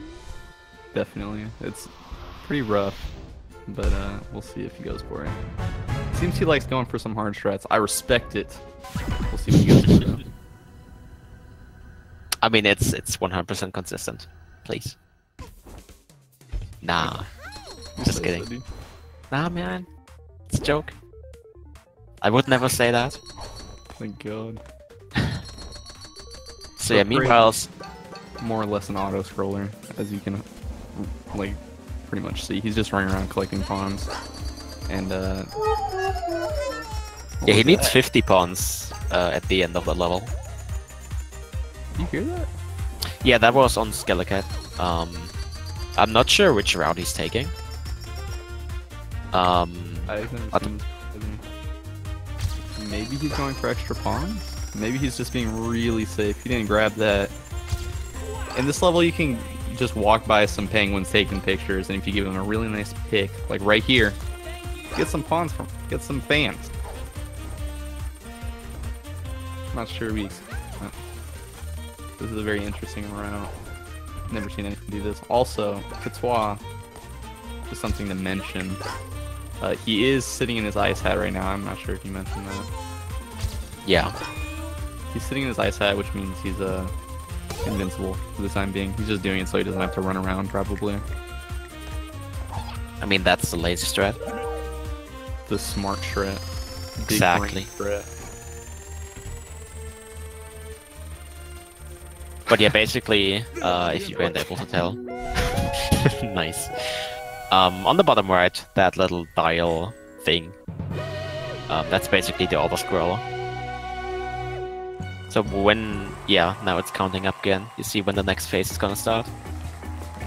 Speaker 1: definitely. It's pretty rough, but we'll see if he goes for it. Seems he likes going for some hard strats. I respect it. We'll see what he goes for.
Speaker 2: I mean, it's 100% consistent. Please. Nah. Just kidding. Nah, man. It's a joke. I would never say that.
Speaker 1: Thank God.
Speaker 2: So yeah, meanwhile,
Speaker 1: more or less an auto scroller, as you can like pretty much see. He's just running around collecting pawns, and
Speaker 2: yeah, he needs 50 pawns at the end of the level.
Speaker 1: You hear that?
Speaker 2: Yeah, that was on Skelekat. I'm not sure which route he's taking.
Speaker 1: Maybe he's going for extra pawns? Maybe he's just being really safe. He didn't grab that. In this level, you can just walk by some penguins taking pictures, and if you give them a really nice pick, like right here, get some pawns from, get some fans. Not sure this is a very interesting route. Never seen anyone do this. Also, Patwah, just something to mention. He is sitting in his ice hat right now. I'm not sure if you mentioned that.
Speaker 2: Yeah.
Speaker 1: He's sitting in his ice hat, which means he's invincible for the time being. He's just doing it so he doesn't have to run around, probably.
Speaker 2: I mean, that's the lazy strat.
Speaker 1: the smart strat. Big
Speaker 2: Exactly.
Speaker 1: brain strat.
Speaker 2: But yeah, basically, if you weren't able to tell, nice. On the bottom right, that little dial thing, that's basically the auto scroll. So when, yeah, now it's counting up again. You see when the next phase is gonna start.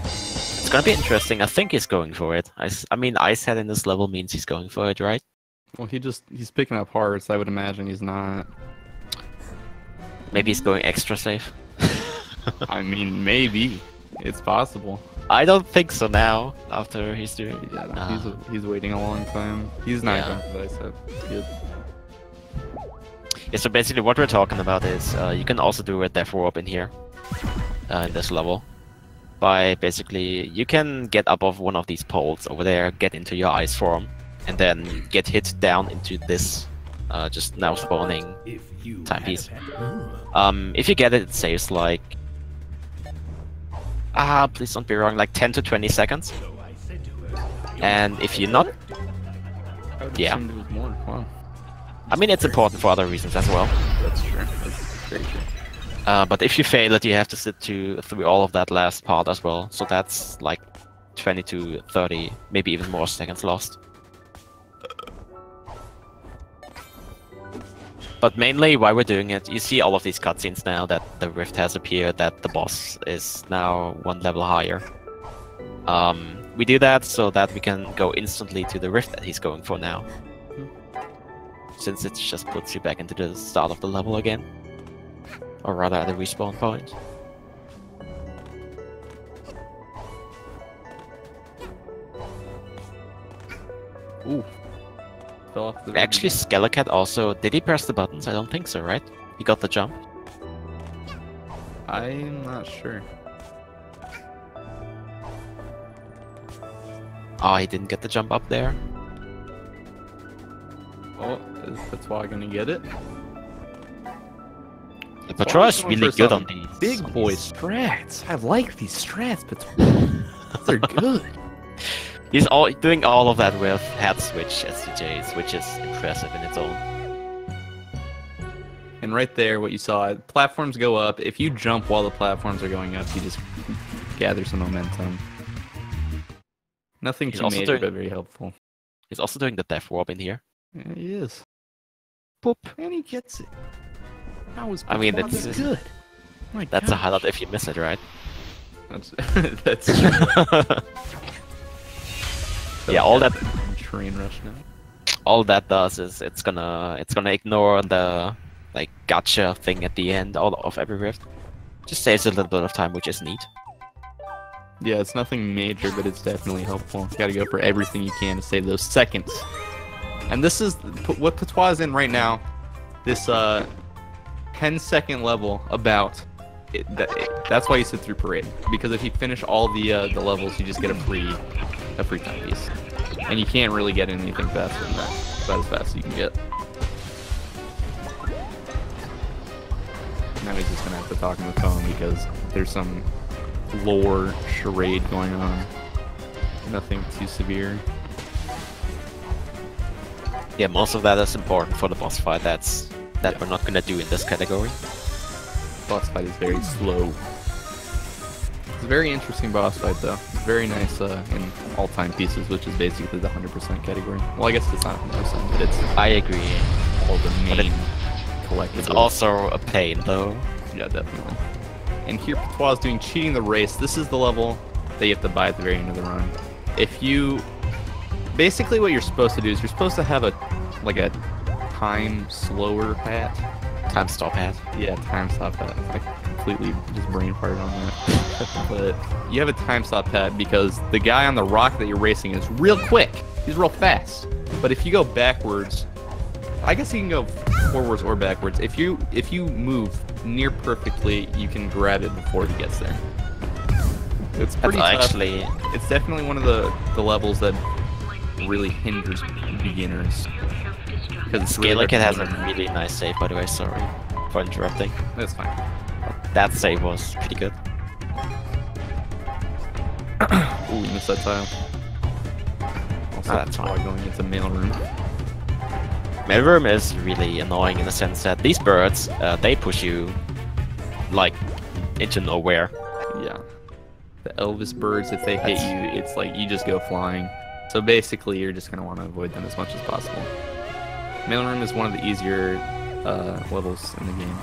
Speaker 2: It's gonna be interesting. I think he's going for it. I mean, Ice Head in this level means he's going for it, right?
Speaker 1: Well, he's picking up hearts. I would imagine he's not.
Speaker 2: Maybe he's going extra safe.
Speaker 1: I mean, maybe. It's possible.
Speaker 2: I don't think so now, after he's doing...
Speaker 1: Yeah, no, he's waiting a long time. He's not going for Ice Head. Good.
Speaker 2: Yeah, so basically what we're talking about is you can also do a death warp in here, in this level. By basically, you can get above one of these poles over there, get into your ice form, and then get hit down into this just now spawning timepiece. If you get it, it saves like... please don't be wrong, like 10 to 20 seconds. And if you're not... Yeah.
Speaker 1: More. Wow.
Speaker 2: I mean, it's important for other reasons as well.
Speaker 1: That's true. That's very true.
Speaker 2: But if you fail it, you have to sit through all of that last part as well. So that's like 20 to 30, maybe even more seconds lost. But mainly why we're doing it, you see all of these cutscenes now that the rift has appeared, that the boss is now one level higher. We do that so that we can go instantly to the rift that he's going for now. Since it just puts you back into the start of the level again. Or rather at the respawn point.
Speaker 1: Ooh. Fell off the
Speaker 2: Actually, Skelekat also... Did he press the buttons? I don't think so, right? He got the jump?
Speaker 1: I'm not sure.
Speaker 2: Oh, he didn't get the jump up there?
Speaker 1: Oh, is Patwah gonna get it?
Speaker 2: The Patwah is really good on these.
Speaker 1: Big boy strats. I like these strats, but they're good.
Speaker 2: He's doing all of that with head switch SCJs, which is impressive in its own.
Speaker 1: And right there, what you saw, platforms go up. If you jump while the platforms are going up, you just gather some momentum. Nothing too major, but very helpful.
Speaker 2: He's also doing the death warp in here.
Speaker 1: Yeah, he is.
Speaker 2: Boop.
Speaker 1: And he gets it.
Speaker 2: I mean, it's
Speaker 1: good.
Speaker 2: That's a highlight if you miss it, right?
Speaker 1: That's true.
Speaker 2: Yeah, all that
Speaker 1: train rush now.
Speaker 2: All that does is it's gonna ignore the like gotcha thing at the end of every rift. Just saves a little bit of time, which is neat.
Speaker 1: Yeah, it's nothing major, but it's definitely helpful. You gotta go for everything you can to save those seconds. And this is what Patwah is in right now. This 10-second level about. That's why you sit through parade, because if you finish all the levels, you just get a free timepiece, and you can't really get anything faster than that. About as fast as you can get. Now he's just gonna have to talk on the phone because there's some lore charade going on. Nothing too severe.
Speaker 2: Yeah, most of that is important for the boss fight. That we're not gonna do in this category.
Speaker 1: Boss fight is very slow. It's a very interesting boss fight, though. It's very nice in all timepieces, which is basically the 100% category. Well, I guess it's not 100%, but it's...
Speaker 2: I agree.
Speaker 1: All the main collectibles.
Speaker 2: It's also a pain, though.
Speaker 1: Yeah, definitely. And here, Patwah is doing Cheating the Race. This is the level that you have to buy at the very end of the run. If you... Basically, what you're supposed to do is you're supposed to have a time slower hat.
Speaker 2: Time stop hat.
Speaker 1: Yeah, time stop hat. I completely just brain farted on that. But you have a time stop hat because the guy on the rock that you're racing is real quick. He's real fast. But if you go backwards, I guess you can go forwards or backwards. If you move near perfectly, you can grab it before he gets there. It's pretty tough.
Speaker 2: Actually,
Speaker 1: it's definitely one of the levels that really hinders beginners.
Speaker 2: Skelekat has a really nice save, by the way. Sorry for interrupting.
Speaker 1: That's fine.
Speaker 2: That save was pretty good.
Speaker 1: Ooh, you missed that tile. Also,
Speaker 2: that's fine.
Speaker 1: Going into mail room.
Speaker 2: Mealworm is really annoying in the sense that these birds, they push you like into nowhere.
Speaker 1: Yeah. The Elvis birds, if they hit you, it's like you just go flying. So basically, you're just gonna want to avoid them as much as possible. Mailroom is one of the easier levels in the game,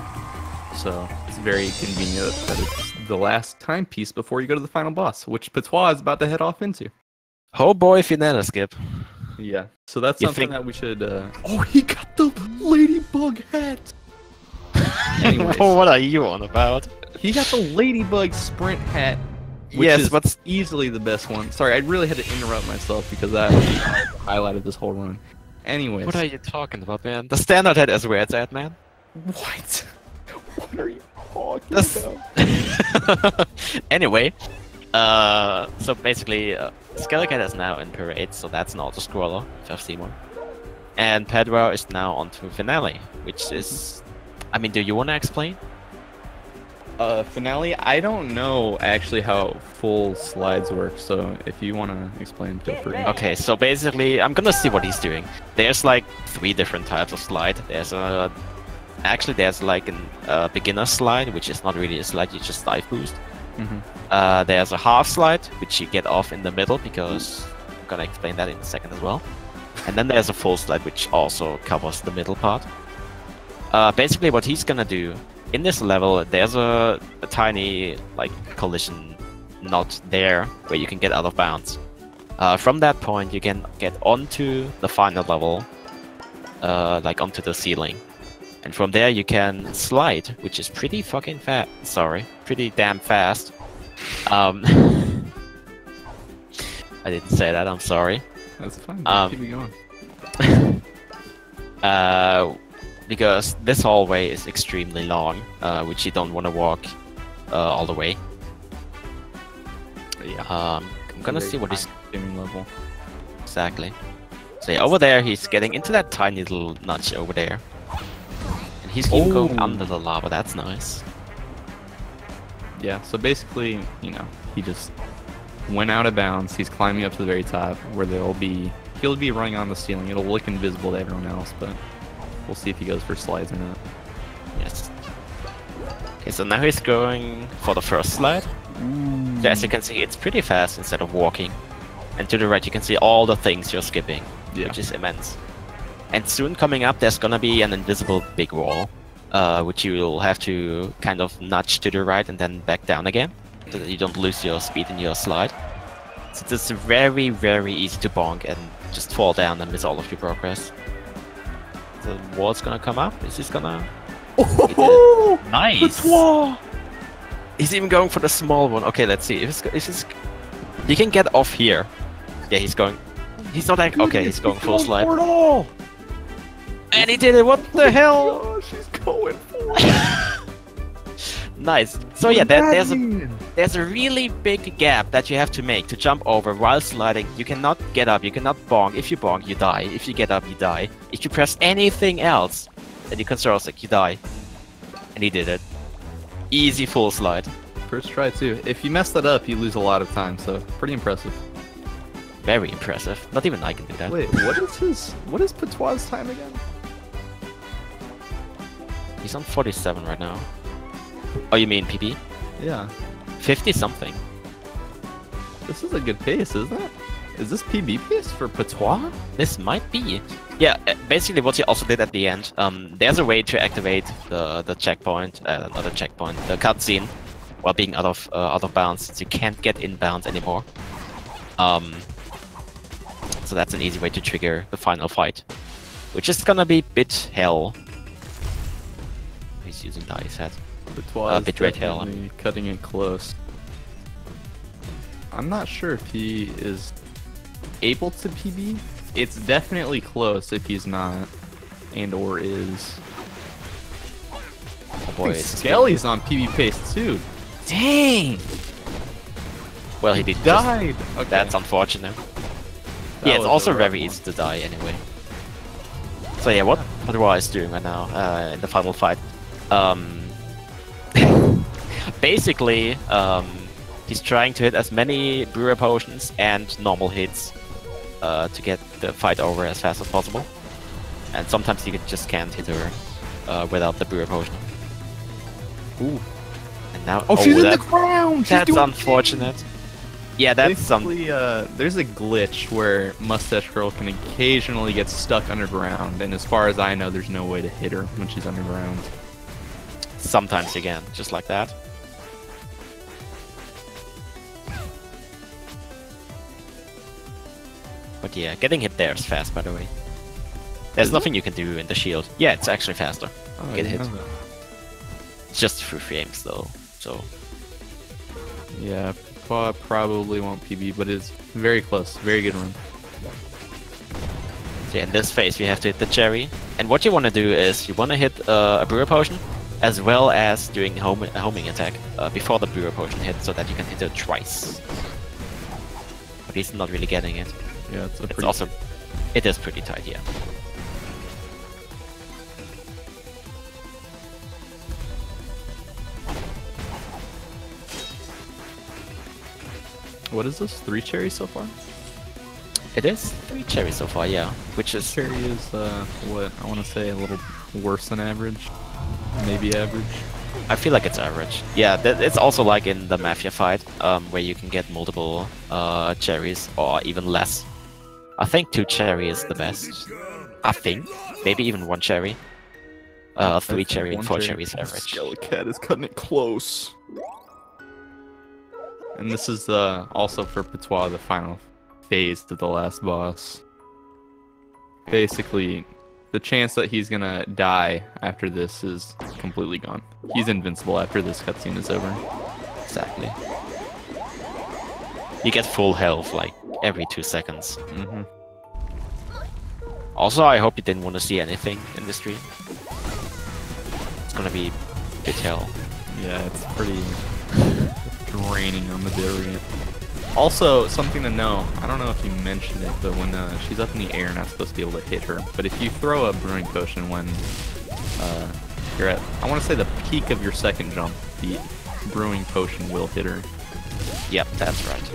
Speaker 1: so it's very convenient that it's the last timepiece before you go to the final boss, which Patwah is about to head off into.
Speaker 2: Oh boy, Finana skip.
Speaker 1: Yeah, so that's
Speaker 2: You
Speaker 1: something
Speaker 2: think-
Speaker 1: that we should. Oh, he got the ladybug hat. Anyways,
Speaker 2: What are you on about?
Speaker 1: he got the ladybug sprint hat. Which
Speaker 2: Yes,
Speaker 1: is
Speaker 2: what's
Speaker 1: easily the best one. Sorry, I really had to interrupt myself because that highlighted this whole run. Anyways.
Speaker 2: what are you talking about, man? The standard head is where it's at, man.
Speaker 1: What? What are you talking
Speaker 2: This-
Speaker 1: about?
Speaker 2: Anyway, so basically, Skelekat is now in parade, so that's an auto-scroller, if I've seen one. And Patwah is now on to finale, which is... I mean, do you want to explain?
Speaker 1: Finale, I don't know actually how full slides work, so if you want to explain, feel free.
Speaker 2: Okay, so basically, I'm gonna see what he's doing. There's like 3 different types of slide. There's a... Actually, there's like a beginner slide, which is not really a slide, you just dive boost. There's a half slide, which you get off in the middle, because I'm gonna explain that in a second as well. And then there's a full slide, which also covers the middle part. Basically, what he's gonna do in this level, there's a tiny like collision knot there where you can get out of bounds. From that point, you can get onto the final level, like onto the ceiling, and from there you can slide, which is pretty fucking fast. Sorry, pretty damn fast. I didn't say that. I'm sorry.
Speaker 1: That's fine. Keep it going.
Speaker 2: Because this hallway is extremely long, which you don't want to walk all the way.
Speaker 1: Yeah.
Speaker 2: I'm gonna see what he's
Speaker 1: Gaming level.
Speaker 2: exactly. So yeah, over there he's getting into that tiny little notch over there, and he's even going under the lava. That's nice.
Speaker 1: Yeah. So basically, you know, he just went out of bounds. He's climbing up to the very top where he'll be running on the ceiling. It'll look invisible to everyone else, but we'll see if he goes for slides or not.
Speaker 2: Yes. Okay, so now he's going for the first slide. So as you can see, it's pretty fast instead of walking. And to the right, you can see all the things you're skipping, which is immense. And soon coming up, there's gonna be an invisible big wall, which you will have to kind of nudge to the right and then back down again, so that you don't lose your speed in your slide. So it's very, very easy to bonk and just fall down and miss all of your progress. The wall's gonna come up. Is this gonna...
Speaker 1: Oh,
Speaker 2: nice!
Speaker 1: Patwah!
Speaker 2: He's even going for the small one. Okay, let's see. If it's... He can get off here. Yeah, he's going... He's not like... Okay, he's going full slide. And he did it! What the hell?
Speaker 1: Oh, she's going for it.
Speaker 2: Nice. So yeah, there's a really big gap that you have to make to jump over while sliding. You cannot get up, you cannot bonk. If you bonk, you die. If you get up, you die. If you press anything else, then you can control stick, you die. And he did it. Easy full slide.
Speaker 1: First try too. If you mess that up, you lose a lot of time. So pretty impressive.
Speaker 2: Very impressive. Not even I can do that.
Speaker 1: Wait, what is Patwah's time again?
Speaker 2: He's on 47 right now. Oh, you mean PP?
Speaker 1: Yeah.
Speaker 2: 50 something.
Speaker 1: This is a good pace, isn't it? Is this PB pace for Patwah?
Speaker 2: This might be. Yeah, basically what he also did at the end, there's a way to activate the checkpoint, not a checkpoint, the cutscene, while being out of bounds, since you can't get inbound anymore. So that's an easy way to trigger the final fight, which is gonna be bit hell. He's using dice head.
Speaker 1: Patwah is
Speaker 2: bitrate hell.
Speaker 1: definitely cutting it close. I'm not sure if he is able to PB. It's definitely close if he's not, and or is.
Speaker 2: Oh boy, it's
Speaker 1: Skelly's on PB pace too. Dang!
Speaker 2: well, he did
Speaker 1: Died. Okay.
Speaker 2: That's unfortunate.
Speaker 1: That
Speaker 2: Yeah, it's
Speaker 1: was a
Speaker 2: also
Speaker 1: rough
Speaker 2: very
Speaker 1: one.
Speaker 2: easy to die anyway. So yeah, what Patwah is doing right now in the final fight, basically, he's trying to hit as many brewer potions and normal hits to get the fight over as fast as possible. and sometimes you just can't hit her without the brewer potion.
Speaker 1: Ooh.
Speaker 2: And now,
Speaker 1: Oh, she's in the
Speaker 2: that,
Speaker 1: ground! She's
Speaker 2: that's
Speaker 1: doing
Speaker 2: unfortunate. Yeah, that's
Speaker 1: Basically, there's a glitch where Mustache Girl can occasionally get stuck underground, and as far as I know, there's no way to hit her when she's underground.
Speaker 2: sometimes you can, just like that. But yeah, getting hit there is fast, by the way. There's nothing you can do in the shield. Yeah, it's actually faster.
Speaker 1: Oh,
Speaker 2: Get
Speaker 1: I
Speaker 2: hit.
Speaker 1: didn't know that.
Speaker 2: It's just 3 frames though, so
Speaker 1: Yeah, probably won't PB, but it's very close. Very good run.
Speaker 2: yeah, in this phase you have to hit the cherry. And what you want to do is you want to hit a brewer potion, as well as doing a homing attack before the brewer potion hits, so that you can hit it twice. But he's not really getting it.
Speaker 1: Yeah, it's
Speaker 2: It's also, it is pretty tight, yeah.
Speaker 1: What is this? 3 cherries so far?
Speaker 2: It is 3 cherries so far, yeah. Which is
Speaker 1: Cherry is, what, I want to say a little worse than average. Maybe average.
Speaker 2: I feel like it's average. Yeah, it's also like in the Mafia fight, where you can get multiple cherries or even less. I think 2 cherry is the best. I think maybe even 1 cherry. 3 cherry and 4 cherries average.
Speaker 1: Skelekat is cutting it close. And this is also for Patwah, the final phase to the last boss. Basically, the chance that he's gonna die after this is completely gone. He's invincible after this cutscene is over.
Speaker 2: Exactly. You get full health like every 2 seconds.
Speaker 1: Mm-hmm.
Speaker 2: Also, I hope you didn't want to see anything in the stream. It's gonna be bit hell.
Speaker 1: Yeah, it's pretty draining on the variant. Also, something to know, I don't know if you mentioned it, but when she's up in the air, you're not supposed to be able to hit her. But if you throw a brewing potion when you're at, I want to say the peak of your second jump, the brewing potion will hit her.
Speaker 2: Yep, that's right.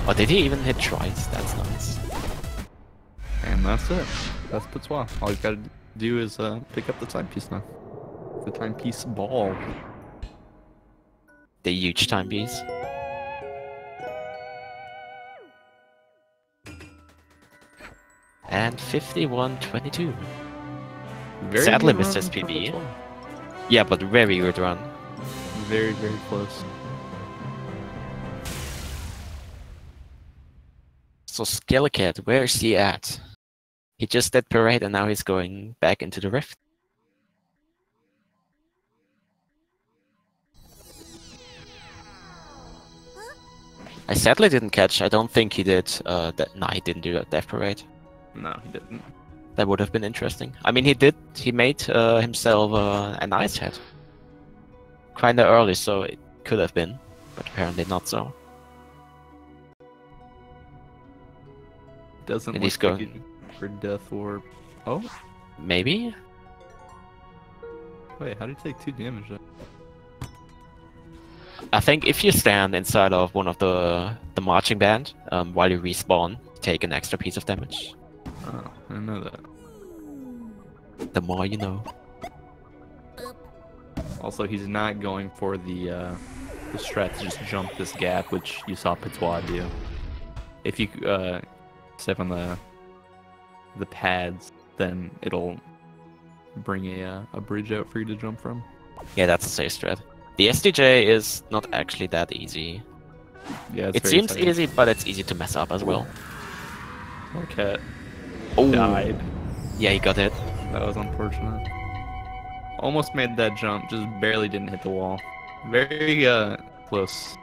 Speaker 2: Oh, did he even hit twice? That's nice.
Speaker 1: And that's it. That's Patwah. All you've got to do is pick up the timepiece now. The timepiece ball.
Speaker 2: The huge timepiece. And 51-22.
Speaker 1: Very
Speaker 2: Sadly
Speaker 1: good
Speaker 2: missed
Speaker 1: run
Speaker 2: his
Speaker 1: for
Speaker 2: PB.
Speaker 1: Patwah.
Speaker 2: Yeah, but very good run.
Speaker 1: Very, very close.
Speaker 2: So Skelekat, where is he at? He just did parade and now he's going back into the rift. I sadly didn't catch. I don't think he did. No, he didn't do that death parade.
Speaker 1: No, he didn't.
Speaker 2: That would have been interesting. I mean, he did. He made himself an ice head. Kinda early, so it could have been, but apparently not so.
Speaker 1: Doesn't
Speaker 2: And
Speaker 1: look
Speaker 2: he's
Speaker 1: like
Speaker 2: going-
Speaker 1: it for death orb. Oh,
Speaker 2: Maybe.
Speaker 1: wait, how did he take 2 damage?
Speaker 2: I think if you stand inside of one of the marching band while you respawn, you take an extra piece of damage.
Speaker 1: Oh, I didn't know that.
Speaker 2: The more you know.
Speaker 1: Also, he's not going for the strat to just jump this gap, which you saw Patwah do. If you step on the pads, then it'll bring a bridge out for you to jump from.
Speaker 2: Yeah, that's a safe strat. The SDJ is not actually that easy.
Speaker 1: Yeah,
Speaker 2: It seems easy, but it's easy to mess up as well.
Speaker 1: Poor cat
Speaker 2: Oh,
Speaker 1: died.
Speaker 2: yeah, he got hit.
Speaker 1: That was unfortunate. Almost made that jump, just barely didn't hit the wall. Very close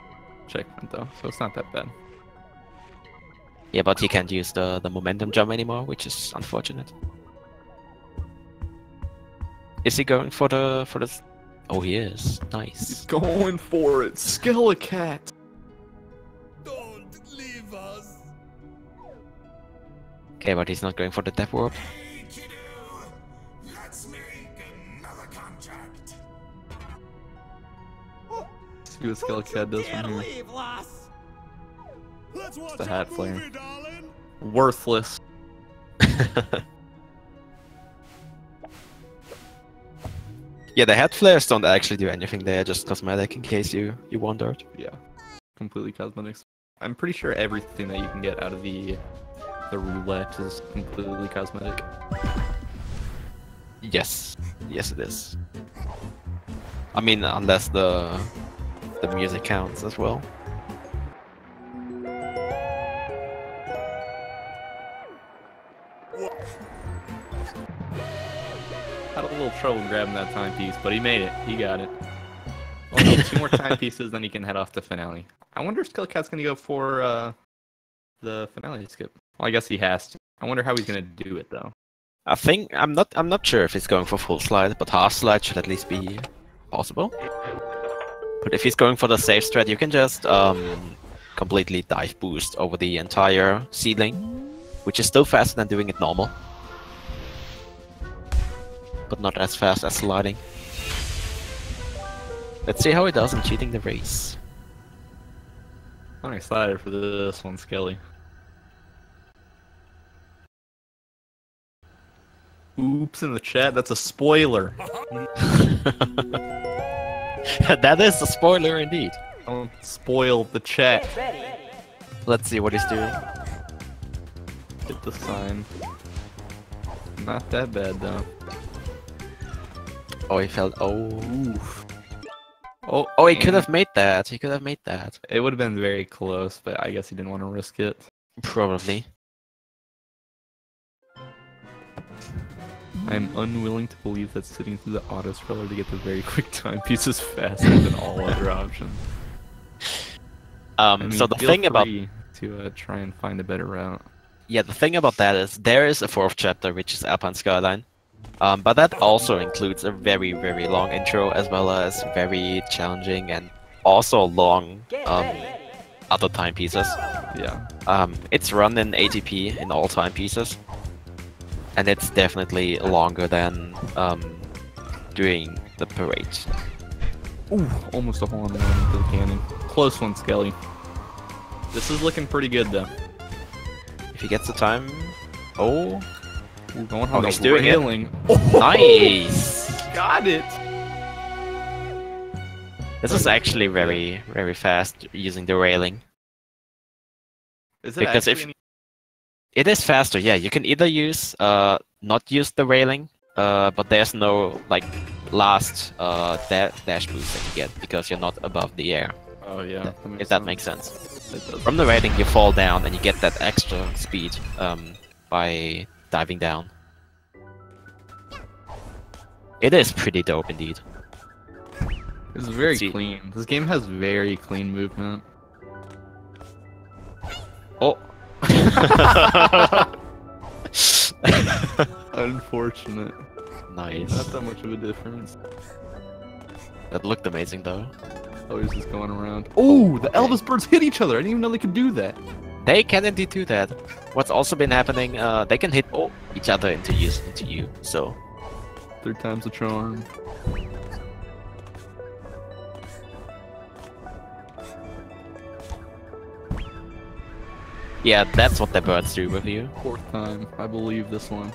Speaker 1: checkpoint though, so it's not that bad.
Speaker 2: Yeah, but he can't use the momentum jump anymore, which is unfortunate. Is he going for the Oh, he is. Nice.
Speaker 1: Going for it, Skelekat.
Speaker 3: Don't leave us.
Speaker 2: Okay, but he's not going for the death warp.
Speaker 3: Let's make another contract.
Speaker 1: See what Skelekat does from here.
Speaker 3: Leave, lass. Let's watch
Speaker 1: the hat
Speaker 3: a
Speaker 1: flare.
Speaker 3: movie, darling.
Speaker 1: Worthless.
Speaker 2: Yeah, the head flares don't actually do anything. They're just cosmetic, in case you wondered.
Speaker 1: Yeah, completely cosmetics. I'm pretty sure everything that you can get out of the roulette is completely cosmetic.
Speaker 2: Yes, yes it is. I mean, unless the music counts as well.
Speaker 1: Had a little trouble grabbing that timepiece, but he made it. He got it. Only 2 more timepieces, then he can head off to finale. I wonder if Skelekat's gonna go for the finale skip. Well, I guess he has to. I wonder how he's gonna do it though.
Speaker 2: I think I'm not sure if he's going for full slide, but half slide should at least be possible. But if he's going for the safe strat, you can just completely dive boost over the entire ceiling, which is still faster than doing it normal, but not as fast as sliding. Let's see how he does in cheating the race.
Speaker 1: I'm excited for this one, Skelly. Oops in the chat, that's a spoiler.
Speaker 2: That is a spoiler indeed.
Speaker 1: Don't spoil the chat.
Speaker 2: Let's see what he's doing.
Speaker 1: Hit the sign. Not that bad though.
Speaker 2: Oh, he fell. Oh.
Speaker 1: Oof. Oh,
Speaker 2: Oh, he could have made that. He could have made that.
Speaker 1: It would have been very close, but I guess he didn't want to risk it.
Speaker 2: Probably.
Speaker 1: I'm unwilling to believe that sitting through the auto scroller to get the very quick timepiece is faster than all other options. I mean,
Speaker 2: So the
Speaker 1: feel
Speaker 2: thing about
Speaker 1: free to try and find a better route.
Speaker 2: yeah, the thing about that is there is a 4th chapter which is Alpine Skyline, but that also includes a very long intro as well as very challenging and also long other timepieces.
Speaker 1: Yeah.
Speaker 2: It's run in ATP in all timepieces, and it's definitely longer than doing the parade.
Speaker 1: Ooh, almost a hole in the one into the cannon. Close one, Skelly. This is looking pretty good though.
Speaker 2: If he gets the time, oh,
Speaker 1: Ooh, going on
Speaker 2: he's
Speaker 1: the
Speaker 2: doing it.
Speaker 1: railing.
Speaker 2: Nice!
Speaker 1: Got it.
Speaker 2: This is actually very fast using the railing.
Speaker 1: Is it
Speaker 2: Because
Speaker 1: actually
Speaker 2: It is faster, yeah. You can either use not use the railing, but there's no like last dash boost that you get because you're not above the air.
Speaker 1: Oh yeah.
Speaker 2: If that makes sense.
Speaker 1: It does.
Speaker 2: From the railing, you fall down and you get that extra speed by diving down. It is pretty dope indeed.
Speaker 1: It's very
Speaker 2: See.
Speaker 1: clean. This game has very clean movement.
Speaker 2: Oh.
Speaker 1: Unfortunate.
Speaker 2: Nice.
Speaker 1: Not that much of a difference.
Speaker 2: That looked amazing though.
Speaker 1: Oh, he's just going around. Oh, the Elvis birds hit each other. I didn't even know they could do that.
Speaker 2: They can indeed do that. What's also been happening, they can hit each other into you. So
Speaker 1: 3 times the charm.
Speaker 2: yeah, that's what the birds do with you.
Speaker 1: 4th time. I believe this one.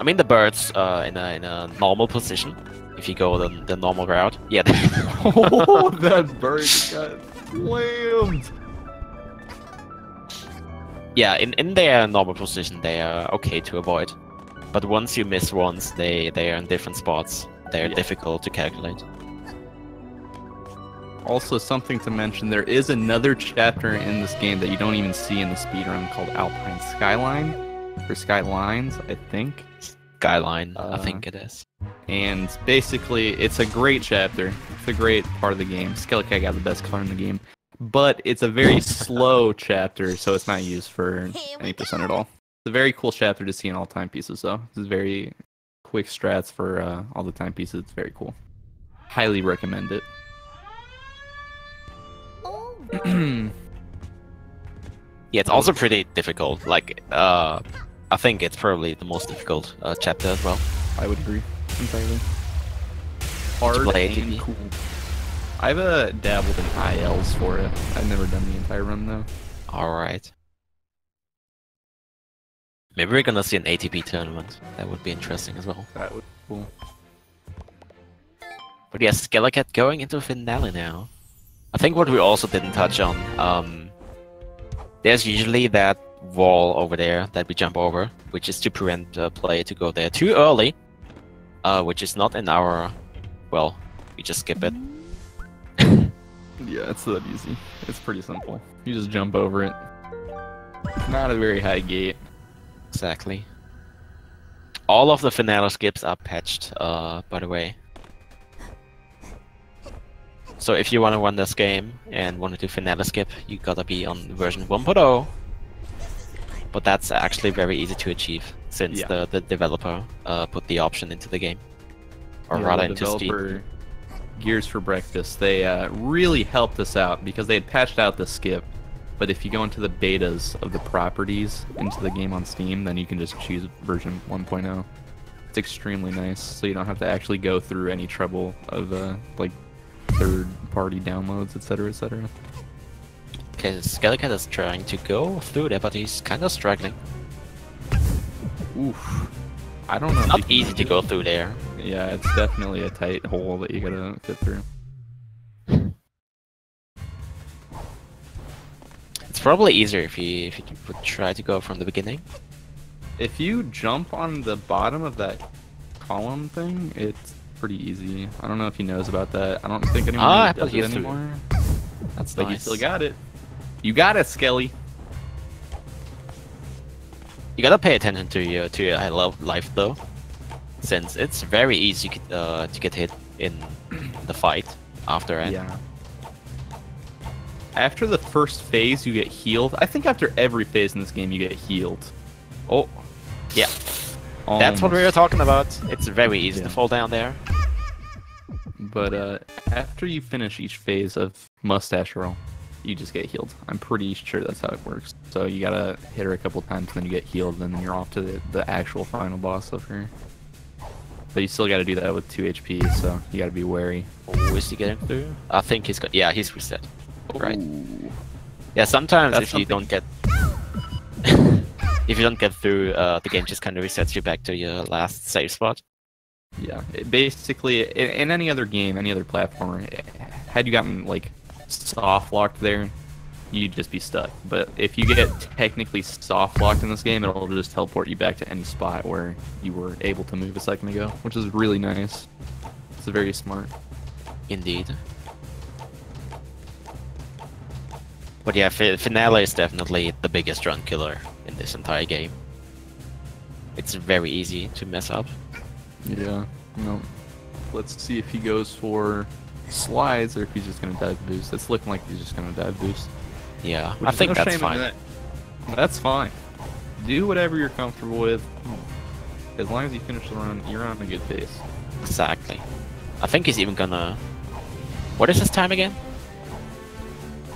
Speaker 2: I mean the birds in a normal position. If you go the normal route, yeah.
Speaker 1: Oh, that bird got slammed.
Speaker 2: Yeah, in their normal position, they are okay to avoid. But once you miss once, they are in different spots. They are difficult to calculate.
Speaker 1: Also, something to mention, there is another chapter in this game that you don't even see in the speedrun called Alpine Skyline, or Skylines, I think.
Speaker 2: Skyline, I think it is.
Speaker 1: And basically, it's a great chapter. It's a great part of the game. Skelekat got the best color in the game. But it's a very slow chapter, so it's not used for any percent at all. It's a very cool chapter to see in all timepieces, though. This is very quick strats for all the timepieces. It's very cool. Highly recommend it.
Speaker 2: Yeah, it's also pretty difficult. Like, I think it's probably the most difficult chapter as well.
Speaker 1: I would agree entirely. Hard
Speaker 2: play
Speaker 1: and
Speaker 2: ATP.
Speaker 1: cool. I've dabbled in ILs for it. I've never done the entire run though.
Speaker 2: All right. Maybe we're gonna see an ATP tournament. That would be interesting as well.
Speaker 1: That would be cool.
Speaker 2: But yeah, Skelekat going into finale now. I think what we also didn't touch on, there's usually that wall over there that we jump over, which is to prevent the player to go there too early, which is not in our... well, we just skip it.
Speaker 1: Yeah, it's that easy. It's pretty simple. You just jump over it. Not a very high gate.
Speaker 2: Exactly. All of the finale skips are patched, by the way. So if you want to run this game and want to do finale skip, you gotta be on version 1.0. But that's actually very easy to achieve, since the developer put the option into the game. Or rather into Steam.
Speaker 1: Gears for Breakfast, they really helped us out because they had patched out the skip. But if you go into the betas of the properties into the game on Steam, then you can just choose version 1.0. It's extremely nice, so you don't have to actually go through any trouble of like third-party downloads, etc., etc.
Speaker 2: Okay, Skelekat is trying to go through there, but he's kind of struggling.
Speaker 1: Oof. I don't know.
Speaker 2: Not easy to go through there.
Speaker 1: Yeah, it's definitely a tight hole that you gotta fit through.
Speaker 2: It's probably easier if you would try to go from the beginning.
Speaker 1: If you jump on the bottom of that column thing, it's pretty easy. I don't know if he knows about that. I don't think anyone does it anymore.
Speaker 2: That's
Speaker 1: but
Speaker 2: nice.
Speaker 1: You still got it. You got it, Skelly.
Speaker 2: You gotta pay attention to your life though, since it's very easy to get hit in the fight after end.
Speaker 1: Yeah. After the first phase, you get healed. I think after every phase in this game, you get healed. Oh,
Speaker 2: yeah. That's what we were talking about. It's very easy to fall down there.
Speaker 1: But after you finish each phase of Mustache Roll, you just get healed. I'm pretty sure that's how it works. So you gotta hit her a couple times, and then you get healed, and then you're off to the actual final boss of her. But you still gotta do that with 2 HP, so you gotta be wary.
Speaker 2: Oh, is he getting through? I think he's got. Yeah, he's reset. Right.
Speaker 1: Ooh.
Speaker 2: Yeah, sometimes
Speaker 1: That's
Speaker 2: if you don't get if you don't get through, the game just kind of resets you back to your last save spot.
Speaker 1: Yeah, basically, in any other game, any other platformer, had you gotten like soft locked there, you'd just be stuck. But if you get technically soft locked in this game, it'll just teleport you back to any spot where you were able to move a second ago, which is really nice. It's very smart.
Speaker 2: Indeed. But yeah, finale is definitely the biggest run killer in this entire game. It's very easy to mess up.
Speaker 1: Yeah, no. Let's see if he goes for slides or if he's just gonna dive boost. It's looking like he's just gonna dive boost.
Speaker 2: Yeah, I think that's fine.
Speaker 1: That's fine. Do whatever you're comfortable with. As long as you finish the run, you're on a good pace.
Speaker 2: Exactly. I think he's even gonna... What is his time again?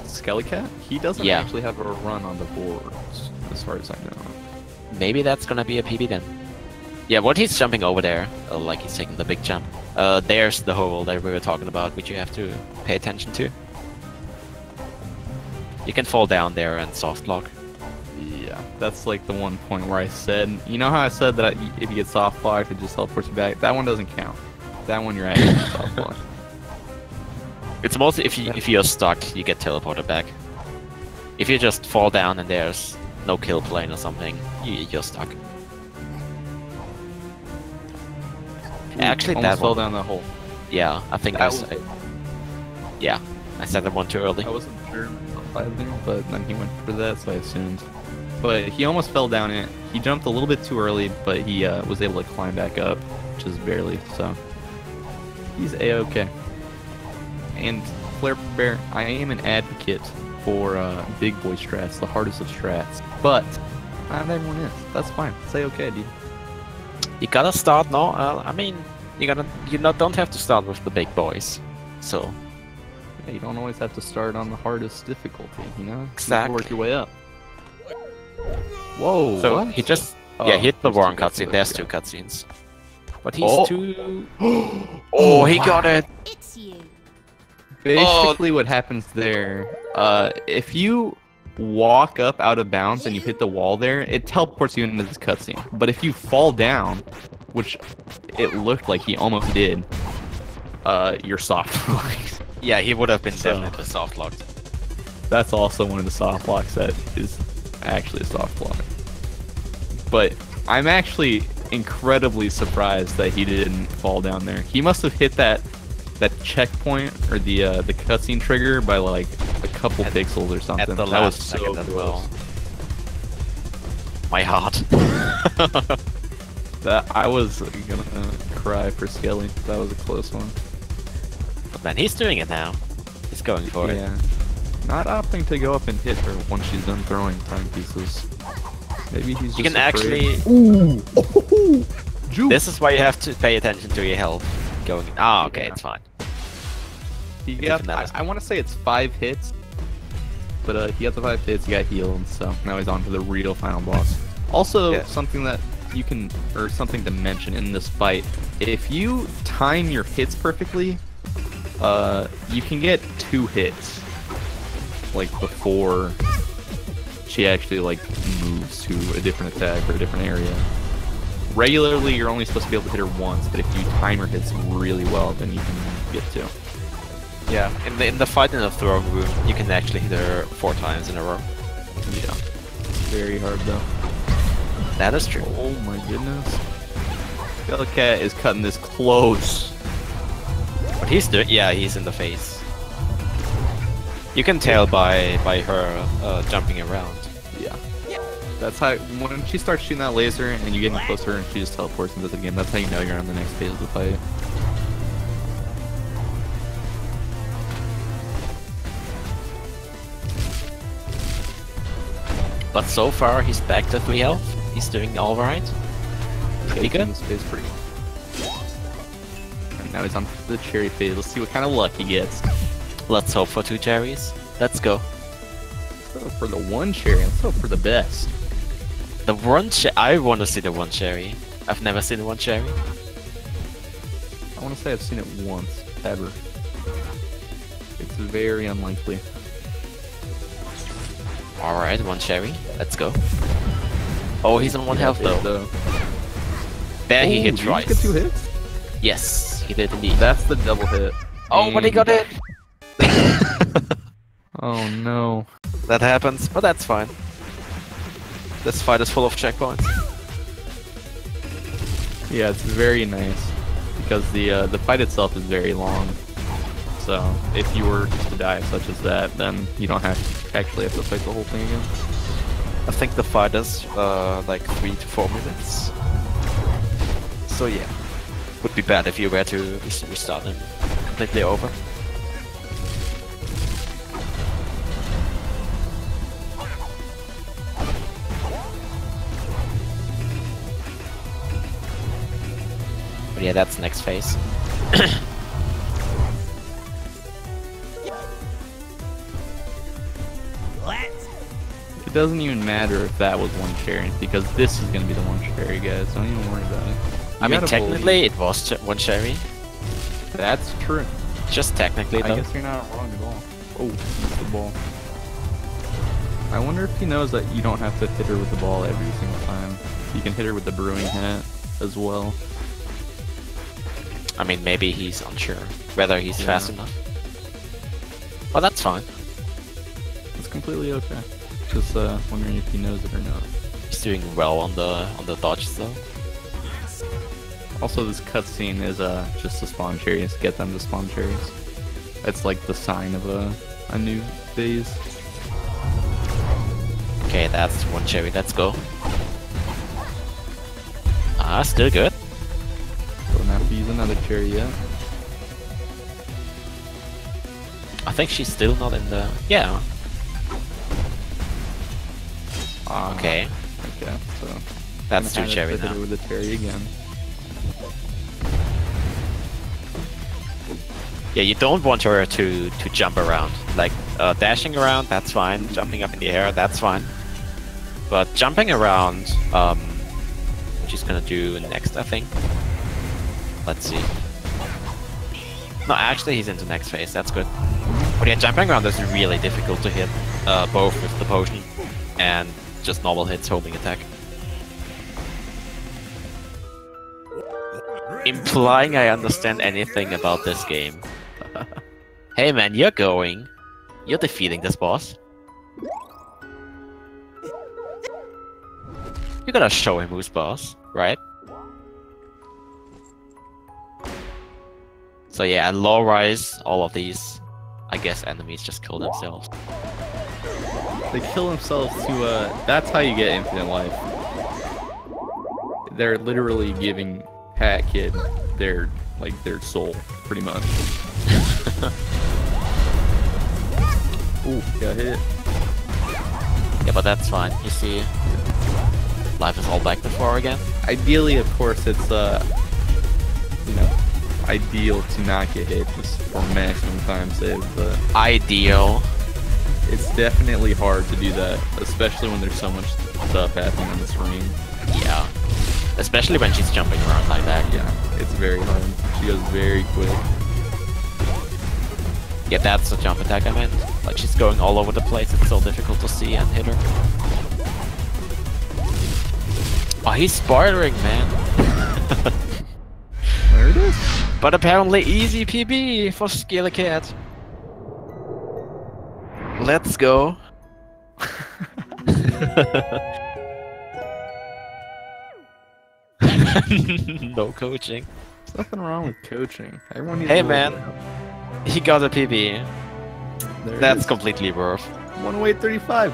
Speaker 1: Skelekat? He doesn't actually have a run on the boards, as far as I know.
Speaker 2: Maybe that's gonna be a PB then. Yeah, what he's jumping over there, like he's taking the big jump. There's the hole that we were talking about, which you have to pay attention to. You can fall down there and soft lock.
Speaker 1: Yeah, that's like the one point where I said, you know how I said that if you get soft locked, it just teleports you back? That one doesn't count. That one you're actually soft locked.
Speaker 2: It's mostly if you're stuck, you get teleported back. If you just fall down and there's no kill plane or something, you're stuck. Actually, that
Speaker 1: fell down the hole.
Speaker 2: Yeah, I think yeah, I said that one too early.
Speaker 1: I wasn't sure there, but then he went for that, so I assumed. But he almost fell down it. He jumped a little bit too early, but he was able to climb back up, which is barely. So he's a-okay. And Flare Bear, I am an advocate for big boy strats, the hardest of strats. But not everyone is. That's fine. Say okay, dude.
Speaker 2: You gotta start no. I mean, don't have to start with the big boys. So
Speaker 1: yeah, you don't always have to start on the hardest difficulty. You know,
Speaker 2: exactly.
Speaker 1: You work your way up. Whoa!
Speaker 2: So
Speaker 1: what?
Speaker 2: he just hit the wrong cutscene. There's 2 cutscenes, but he's too. Oh, he got it.
Speaker 4: It's you.
Speaker 1: Basically, what happens there, if you walk up out of bounds and you hit the wall there, it teleports you into this cutscene. But if you fall down, which it looked like he almost did, you're soft locked.
Speaker 2: Yeah, he would have been definitely soft locked.
Speaker 1: That's also one of the soft locks that is actually a soft lock. But I'm actually incredibly surprised that he didn't fall down there. He must have hit that checkpoint or the cutscene trigger by like a couple pixels or something.
Speaker 2: At the
Speaker 1: that
Speaker 2: last
Speaker 1: was
Speaker 2: second
Speaker 1: so
Speaker 2: as
Speaker 1: close.
Speaker 2: well. My heart.
Speaker 1: That I was gonna cry for Skelly. That was a close one.
Speaker 2: But man, he's doing it now. He's going for it.
Speaker 1: Yeah. Not opting to go up and hit her once she's done throwing timepieces. Maybe he's just
Speaker 2: You can
Speaker 1: afraid.
Speaker 2: actually.
Speaker 1: Ooh! Juke!
Speaker 2: This is why you have to pay attention to your health. Going. Ah, okay,
Speaker 1: Yeah.
Speaker 2: it's fine.
Speaker 1: He got, I want to say it's 5 hits, but he got the 5 hits, he got healed, so now he's on to the real final boss. Also,
Speaker 2: Yeah.
Speaker 1: something that you can, or something to mention in this fight, if you time your hits perfectly, you can get 2 hits, like before she actually like moves to a different attack or a different area. Regularly, you're only supposed to be able to hit her once, but if you time her hits really well, then you can get 2.
Speaker 2: Yeah, in the fight in the throne room, you can actually hit her 4 times in a row.
Speaker 1: Yeah. Very hard though.
Speaker 2: That is true.
Speaker 1: Oh my goodness. Skelekat is cutting this close.
Speaker 2: But he's doing. Yeah, he's in the face. You can tell by her jumping around.
Speaker 1: Yeah. That's how, when she starts shooting that laser and you get closer and she just teleports into the game, that's how you know you're on the next phase of the fight.
Speaker 2: But so far, he's back to 3 health. He's doing alright. Pretty good.
Speaker 1: This phase pretty well. And now he's on the cherry phase. Let's see what kind of luck he gets.
Speaker 2: Let's hope for 2 cherries. Let's go.
Speaker 1: Let's hope for the 1 cherry. Let's hope for the best.
Speaker 2: The 1 cherry. I want to see the 1 cherry. I've never seen the 1 cherry.
Speaker 1: I want to say I've seen it once, ever. It's very unlikely.
Speaker 2: Alright, 1 cherry. Let's go. Oh, he's on 1 health though. There he hit
Speaker 1: did
Speaker 2: twice.
Speaker 1: Get 2 hits?
Speaker 2: Yes, he did indeed.
Speaker 1: That's the double hit.
Speaker 2: Oh, but he got it!
Speaker 1: Oh no.
Speaker 2: That happens, but that's fine. This fight is full of checkpoints.
Speaker 1: Yeah, it's very nice because the fight itself is very long. So if you were to die such as that, then you don't actually have to fight the whole thing again.
Speaker 2: I think the fight is like 3 to 4 minutes. So yeah, would be bad if you were to restart him completely over. But yeah, that's next phase.
Speaker 1: It doesn't even matter if that was 1 cherry because this is gonna be the 1 cherry, guys. Don't even worry about it.
Speaker 2: I mean, technically it was 1 cherry.
Speaker 1: That's true.
Speaker 2: Just technically
Speaker 1: I
Speaker 2: though.
Speaker 1: guess you're not wrong at all. Oh, missed the ball. I wonder if he knows that you don't have to hit her with the ball every single time. You can hit her with the brewing hat as well.
Speaker 2: I mean, maybe he's unsure whether he's
Speaker 1: Yeah.
Speaker 2: fast enough. Well, that's fine.
Speaker 1: It's completely okay. Just wondering if he knows it or not.
Speaker 2: He's doing well on the dodges though.
Speaker 1: Also, this cutscene is just to spawn cherries. Get them to spawn cherries. It's like the sign of a new phase.
Speaker 2: Okay, that's 1 cherry. Let's go. Ah, still good.
Speaker 1: Don't have to use another cherry yet.
Speaker 2: I think she's still not in the. Yeah. Okay,
Speaker 1: Okay, so
Speaker 2: that's
Speaker 1: gonna
Speaker 2: 2
Speaker 1: have
Speaker 2: cherry
Speaker 1: to hit
Speaker 2: now.
Speaker 1: her with the cherry again.
Speaker 2: Yeah, you don't want her to jump around. Like dashing around, that's fine. Jumping up in the air, that's fine. But jumping around, which she's gonna do next, I think. Let's see. No, actually, he's into next phase. That's good. But yeah, jumping around is really difficult to hit, both with the potion and just normal hits homing attack. Implying I understand anything about this game. Hey man, you're defeating this boss. You're gonna show him who's boss, right? So yeah, low rise, all of these, I guess enemies just kill themselves.
Speaker 1: They kill themselves to, that's how you get infinite life. They're literally giving Pat Kid their soul, pretty much. Ooh, got hit.
Speaker 2: Yeah, but that's fine. You see, life is all back to 4 again.
Speaker 1: Ideally, of course, it's, you know, ideal to not get hit just for maximum time save, but...
Speaker 2: Ideal.
Speaker 1: It's definitely hard to do that, especially when there's so much stuff happening on the screen.
Speaker 2: Yeah. Especially when she's jumping around like that.
Speaker 1: Yeah, it's very hard. She goes very quick.
Speaker 2: Yeah, that's the jump attack I meant. Like, she's going all over the place, it's so difficult to see and hit her. Oh, he's spoilering, man.
Speaker 1: There it is.
Speaker 2: But apparently easy PB for Skelekat. Let's go. No coaching.
Speaker 1: There's nothing wrong with coaching. Everyone needs
Speaker 2: Hey
Speaker 1: to
Speaker 2: man, he got a PB.
Speaker 1: There
Speaker 2: That's completely worth.
Speaker 1: 108.35.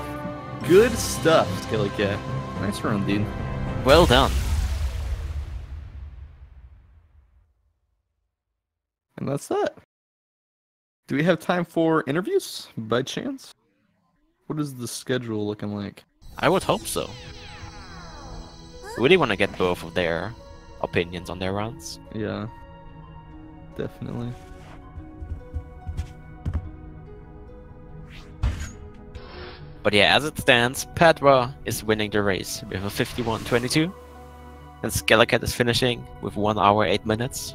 Speaker 1: Good stuff, Skelekat. Nice run, dude.
Speaker 2: Well done.
Speaker 1: And that's that. Do we have time for interviews, by chance? What is the schedule looking like?
Speaker 2: I would hope so. We really want to get both of their opinions on their runs.
Speaker 1: Yeah, definitely.
Speaker 2: But yeah, as it stands, Patwah is winning the race with a 51-22. And Skelekat is finishing with 1 hour 8 minutes.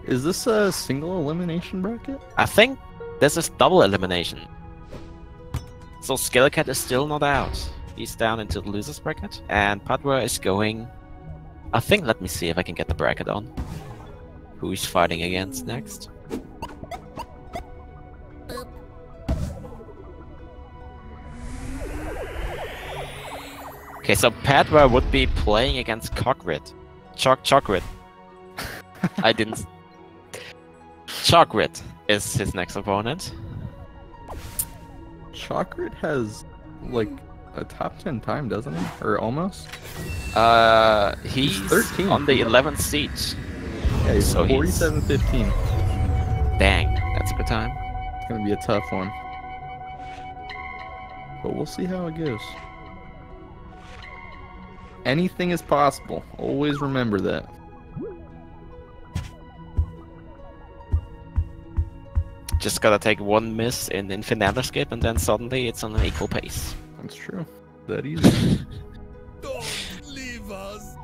Speaker 1: Is this a single elimination bracket?
Speaker 2: I think this is double elimination. So Skelekat is still not out. He's down into the losers bracket. And Patwah is going... I think, let me see if I can get the bracket on. Who he's fighting against next. Okay, so Patwah would be playing against Cockrit. Chockrit. I didn't... Chockrit is his next opponent.
Speaker 1: Chockrit has, like, a top 10 time, doesn't he? Or almost?
Speaker 2: He's
Speaker 1: 13.
Speaker 2: on the 11th seat.
Speaker 1: Yeah, he's
Speaker 2: So he's-
Speaker 1: 47-15.
Speaker 2: Dang, that's a good time.
Speaker 1: It's gonna be a tough one. But we'll see how it goes. Anything is possible. Always remember that.
Speaker 2: Just gotta take one miss in Infinite Escape and then suddenly it's on an equal pace.
Speaker 1: That's true. That easy.
Speaker 3: Don't leave us.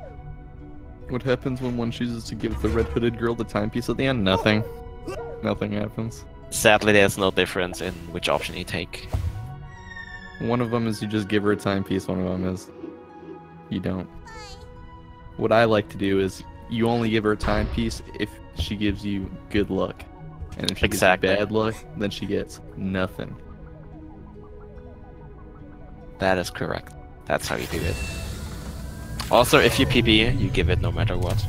Speaker 1: What happens when one chooses to give the red-hooded girl the timepiece at the end? Nothing. Nothing happens.
Speaker 2: Sadly, there's no difference in which option you take.
Speaker 1: One of them is you just give her a timepiece, one of them is you don't. What I like to do is you only give her a timepiece if she gives you good luck. And if she
Speaker 2: Exactly.
Speaker 1: gets bad luck, then she gets nothing.
Speaker 2: That is correct. That's how you do it. Also, if you PB, you give it no matter what.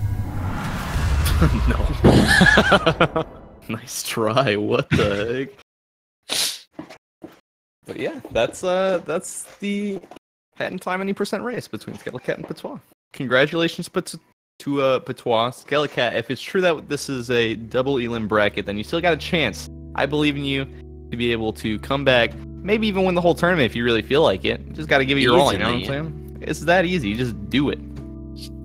Speaker 1: No. Nice try. What the heck? But yeah, that's the patent time any percent race between Skelekat and Patwah. Congratulations to Patwah. Skelekat, if it's true that this is a double elim bracket, then you still got a chance. I believe in you to be able to come back, maybe even win the whole tournament if you really feel like it. You just got to give it your all, you know what I'm saying? It's that easy. You just do it.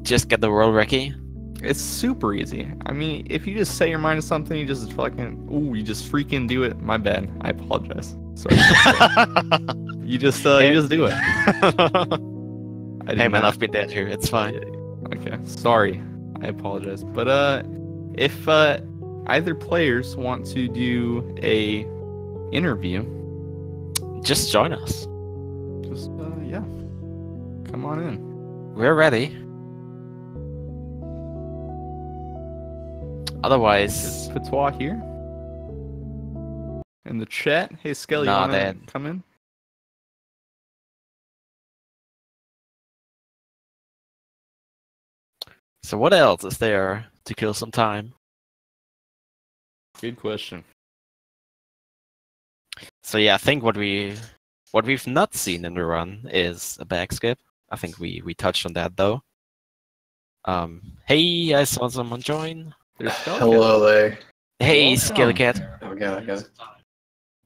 Speaker 2: Just get the world recce.
Speaker 1: It's super easy. I mean, if you just set your mind to something, you just fucking, you just freaking do it. My bad. I apologize. Sorry. you just do it.
Speaker 2: Hey man, I've been there too. It's fine.
Speaker 1: Okay, sorry. I apologize. But if I either players want to do a interview,
Speaker 2: Just join us.
Speaker 1: just yeah, come on in.
Speaker 2: We're ready. Otherwise,
Speaker 1: Is Patwah here? In the chat? Hey, Skelly, you
Speaker 2: Nah,
Speaker 1: wanna
Speaker 2: Dad.
Speaker 1: come in?
Speaker 2: so what else is there to kill some time?
Speaker 1: Good question.
Speaker 2: So yeah, I think what we've not seen in the run is a back skip. I think we touched on that though. Hey, I saw someone join.
Speaker 1: There's Skelekat.
Speaker 4: Hello there.
Speaker 2: Hey,
Speaker 1: Welcome.
Speaker 2: Skelekat.
Speaker 4: Oh god.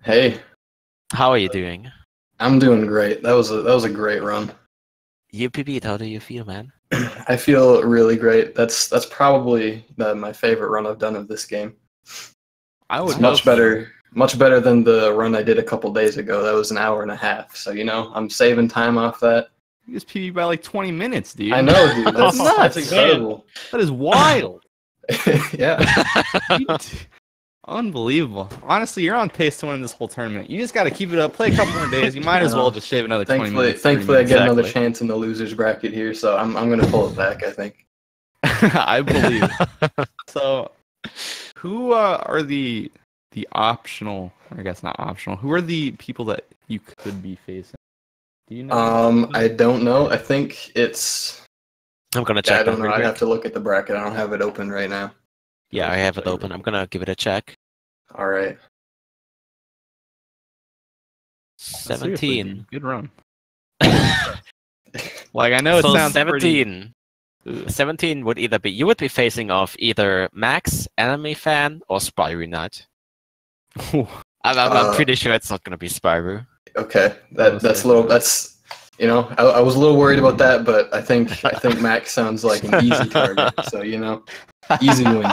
Speaker 4: Hey,
Speaker 2: How are you doing?
Speaker 4: I'm doing great. That was a great run.
Speaker 2: You PB'd, how do you feel, man?
Speaker 4: I feel really great. That's probably my favorite run I've done of this game.
Speaker 1: I would
Speaker 4: It's
Speaker 1: hope
Speaker 4: much
Speaker 1: so.
Speaker 4: better than the run I did a couple days ago. That was an hour and a half. So I'm saving time off that.
Speaker 1: You just PB by like 20 minutes, dude.
Speaker 4: I know, dude. That's
Speaker 1: nuts,
Speaker 4: incredible.
Speaker 1: That is wild.
Speaker 4: Yeah.
Speaker 1: Unbelievable. Honestly, you're on pace to win this whole tournament. You just got to keep it up. Play a couple more days. You might as well just shave another 20 minutes.
Speaker 4: Thankfully, I get another
Speaker 2: Exactly.
Speaker 4: chance in the losers bracket here. So I'm gonna pull it back. I think.
Speaker 1: I believe. So, who are the optional? I guess not optional. Who are the people that you could be facing? Do you know?
Speaker 4: I don't know. I think it's.
Speaker 2: I'm gonna
Speaker 4: I
Speaker 2: check
Speaker 4: don't
Speaker 2: that
Speaker 4: know.
Speaker 2: real
Speaker 4: I'd
Speaker 2: quick.
Speaker 4: have to look at the bracket. I don't have it open right now.
Speaker 2: Yeah, I have it open. I'm gonna give it a check.
Speaker 4: All right.
Speaker 1: Seriously,
Speaker 2: 17.
Speaker 1: dude, good run. Like I know it
Speaker 2: So
Speaker 1: sounds
Speaker 2: 17.
Speaker 1: pretty.
Speaker 2: 17 would either be you would be facing off either Max, Enemy Fan, or Spyro Knight. I'm pretty sure it's not gonna be Spyro.
Speaker 4: Okay. That's a little. That's. I was a little worried about that, but I think Max sounds like an easy target. So easy win.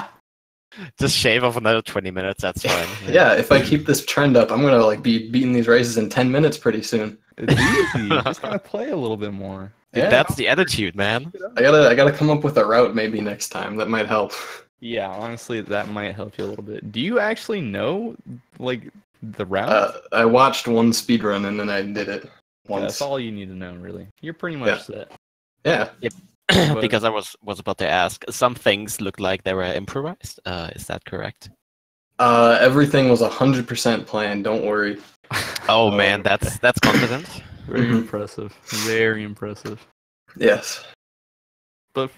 Speaker 2: Just shave off another 20 minutes. That's fine.
Speaker 4: Yeah. If I keep this trend up, I'm gonna be beating these races in 10 minutes pretty soon.
Speaker 1: It's easy. You just gotta play a little bit more.
Speaker 2: Dude,
Speaker 4: Yeah.
Speaker 2: that's the attitude, man.
Speaker 4: I gotta come up with a route maybe next time. That might help.
Speaker 1: Yeah, honestly, that might help you a little bit. Do you actually know like the route?
Speaker 4: I watched one speedrun and then I did it once.
Speaker 1: That's all you need to know, really. You're pretty much set.
Speaker 4: Yeah.
Speaker 2: Because I was about to ask. Some things look like they were improvised. Is that correct?
Speaker 4: Everything was 100% planned. Don't worry.
Speaker 2: Oh man, that's confident.
Speaker 1: Very
Speaker 4: Mhm.
Speaker 1: impressive. Very impressive.
Speaker 4: Yes.
Speaker 1: But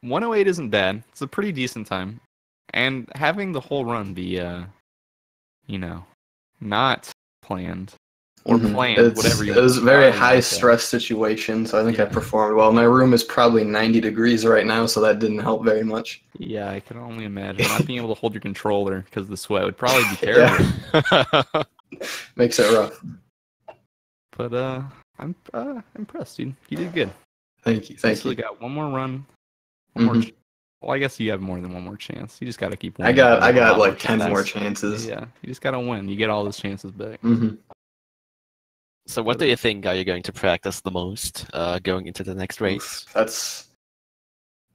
Speaker 1: 108 isn't bad. It's a pretty decent time. And having the whole run be, not planned or
Speaker 4: Mhm.
Speaker 1: planned, whatever you
Speaker 4: It was a very
Speaker 1: want to
Speaker 4: high
Speaker 1: look at.
Speaker 4: stress situation, so I think I
Speaker 1: Yeah.
Speaker 4: performed well. My room is probably 90 degrees right now, so that didn't help very much.
Speaker 1: Yeah, I can only imagine not being able to hold your controller because the sweat would probably be
Speaker 4: Yeah.
Speaker 1: terrible.
Speaker 4: Makes it rough.
Speaker 1: But I'm impressed, dude. You did good.
Speaker 4: Thank you.
Speaker 1: You
Speaker 4: Thank
Speaker 1: still
Speaker 4: you.
Speaker 1: got one more run. One more.
Speaker 4: Mhm.
Speaker 1: Well, I guess you have more than one more chance. You just got to keep
Speaker 4: I
Speaker 1: winning.
Speaker 4: got
Speaker 2: lot more
Speaker 4: like 10 more
Speaker 2: chances.
Speaker 4: chances.
Speaker 1: Yeah, you just got to win. You get all those chances back.
Speaker 4: hmm
Speaker 2: So what do you think are you going to practice the most going into the next race?
Speaker 4: That's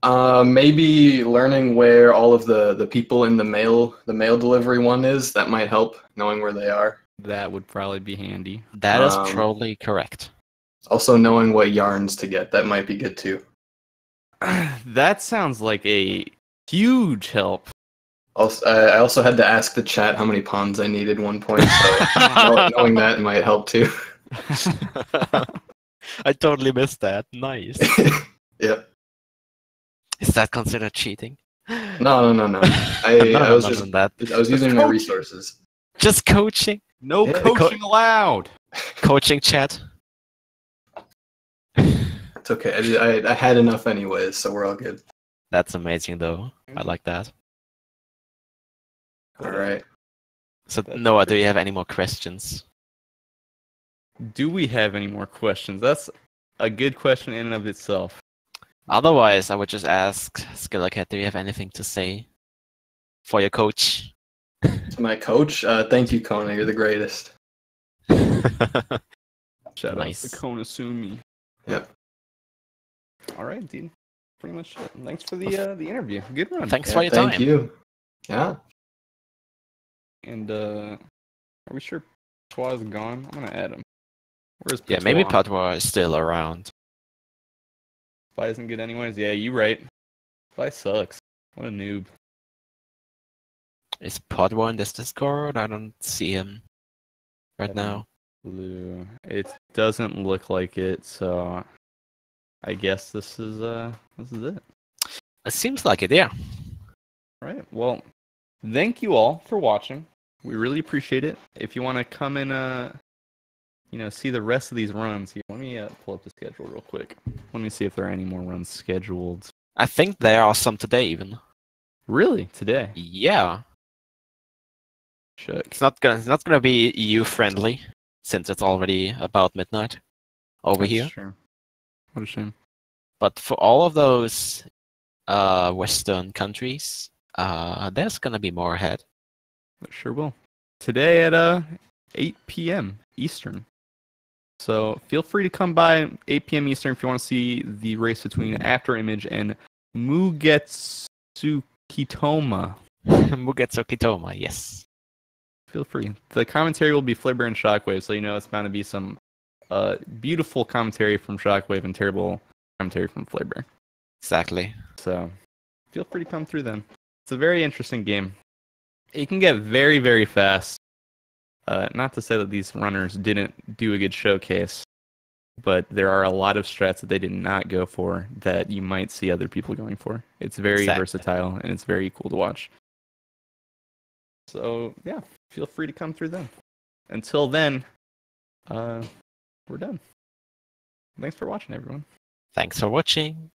Speaker 4: maybe learning where all of the people in the mail delivery one is. That might help, knowing where they are.
Speaker 1: That would probably be handy.
Speaker 2: That is
Speaker 4: Um,
Speaker 2: probably correct.
Speaker 4: Also knowing what yarns to get. That might be good too.
Speaker 1: That sounds like a huge help.
Speaker 4: Also, I also had to ask the chat how many pawns I needed 1 point, so knowing that might help too.
Speaker 2: I totally missed that. Nice.
Speaker 4: Yeah.
Speaker 2: Is that considered cheating?
Speaker 4: No. I was just
Speaker 2: that.
Speaker 4: I was using my resources.
Speaker 2: Just coaching.
Speaker 1: No
Speaker 4: Yeah,
Speaker 1: coaching allowed.
Speaker 2: Coaching chat.
Speaker 4: It's okay. I had enough anyways, so we're all good.
Speaker 2: That's amazing though. I like that.
Speaker 4: All right.
Speaker 2: So Noah, do you have any more questions?
Speaker 1: Do we have any more questions? That's a good question in and of itself.
Speaker 2: Otherwise, I would just ask Skelekat, do you have anything to say for your coach?
Speaker 4: To my coach, thank you, Kona. You're the greatest.
Speaker 1: Shout
Speaker 2: Nice.
Speaker 1: out to Konasumi.
Speaker 4: Yep.
Speaker 1: All right, dude. Pretty much it. Thanks for the interview. Good run.
Speaker 2: Thanks
Speaker 4: Yeah,
Speaker 2: for your
Speaker 4: thank
Speaker 2: time.
Speaker 4: you. Yeah.
Speaker 1: And are we sure Patwah is gone? I'm gonna add him. Where's Patwah?
Speaker 2: Yeah, maybe Patwah is still around.
Speaker 1: Spy isn't good anyways. Yeah, you right. Spy sucks. What a noob.
Speaker 2: Is Patwah in this Discord? I don't see him right now.
Speaker 1: Blue. It doesn't look like it, so I guess this is it.
Speaker 2: It seems like it, yeah.
Speaker 1: Right. Well, thank you all for watching. We really appreciate it. If you want to come and see the rest of these runs here, let me pull up the schedule real quick. Let me see if there are any more runs scheduled.
Speaker 2: I think there are some today even.
Speaker 1: Really? Today?
Speaker 2: Yeah.
Speaker 1: Shucks.
Speaker 2: It's not gonna be EU friendly since it's already about midnight over
Speaker 1: That's
Speaker 2: here.
Speaker 1: true. What a shame.
Speaker 2: But for all of those Western countries, there's gonna be more ahead.
Speaker 1: It sure will. Today at 8 p.m. Eastern. So feel free to come by 8 p.m. Eastern if you want to see the race between After Image and Mugetsu Kitoma.
Speaker 2: Mugetsu Kitoma, yes.
Speaker 1: Feel free. The commentary will be Flibber and Shockwave, so you know it's bound to be some beautiful commentary from Shockwave and terrible commentary from Flibber.
Speaker 2: Exactly.
Speaker 1: So feel free to come through then. It's a very interesting game. It can get very, very fast. Not to say that these runners didn't do a good showcase, but there are a lot of strats that they did not go for that you might see other people going for. It's very versatile, and it's very cool to watch. So, yeah, feel free to come through then. Until then, we're done. Thanks for watching, everyone.
Speaker 2: Thanks for watching.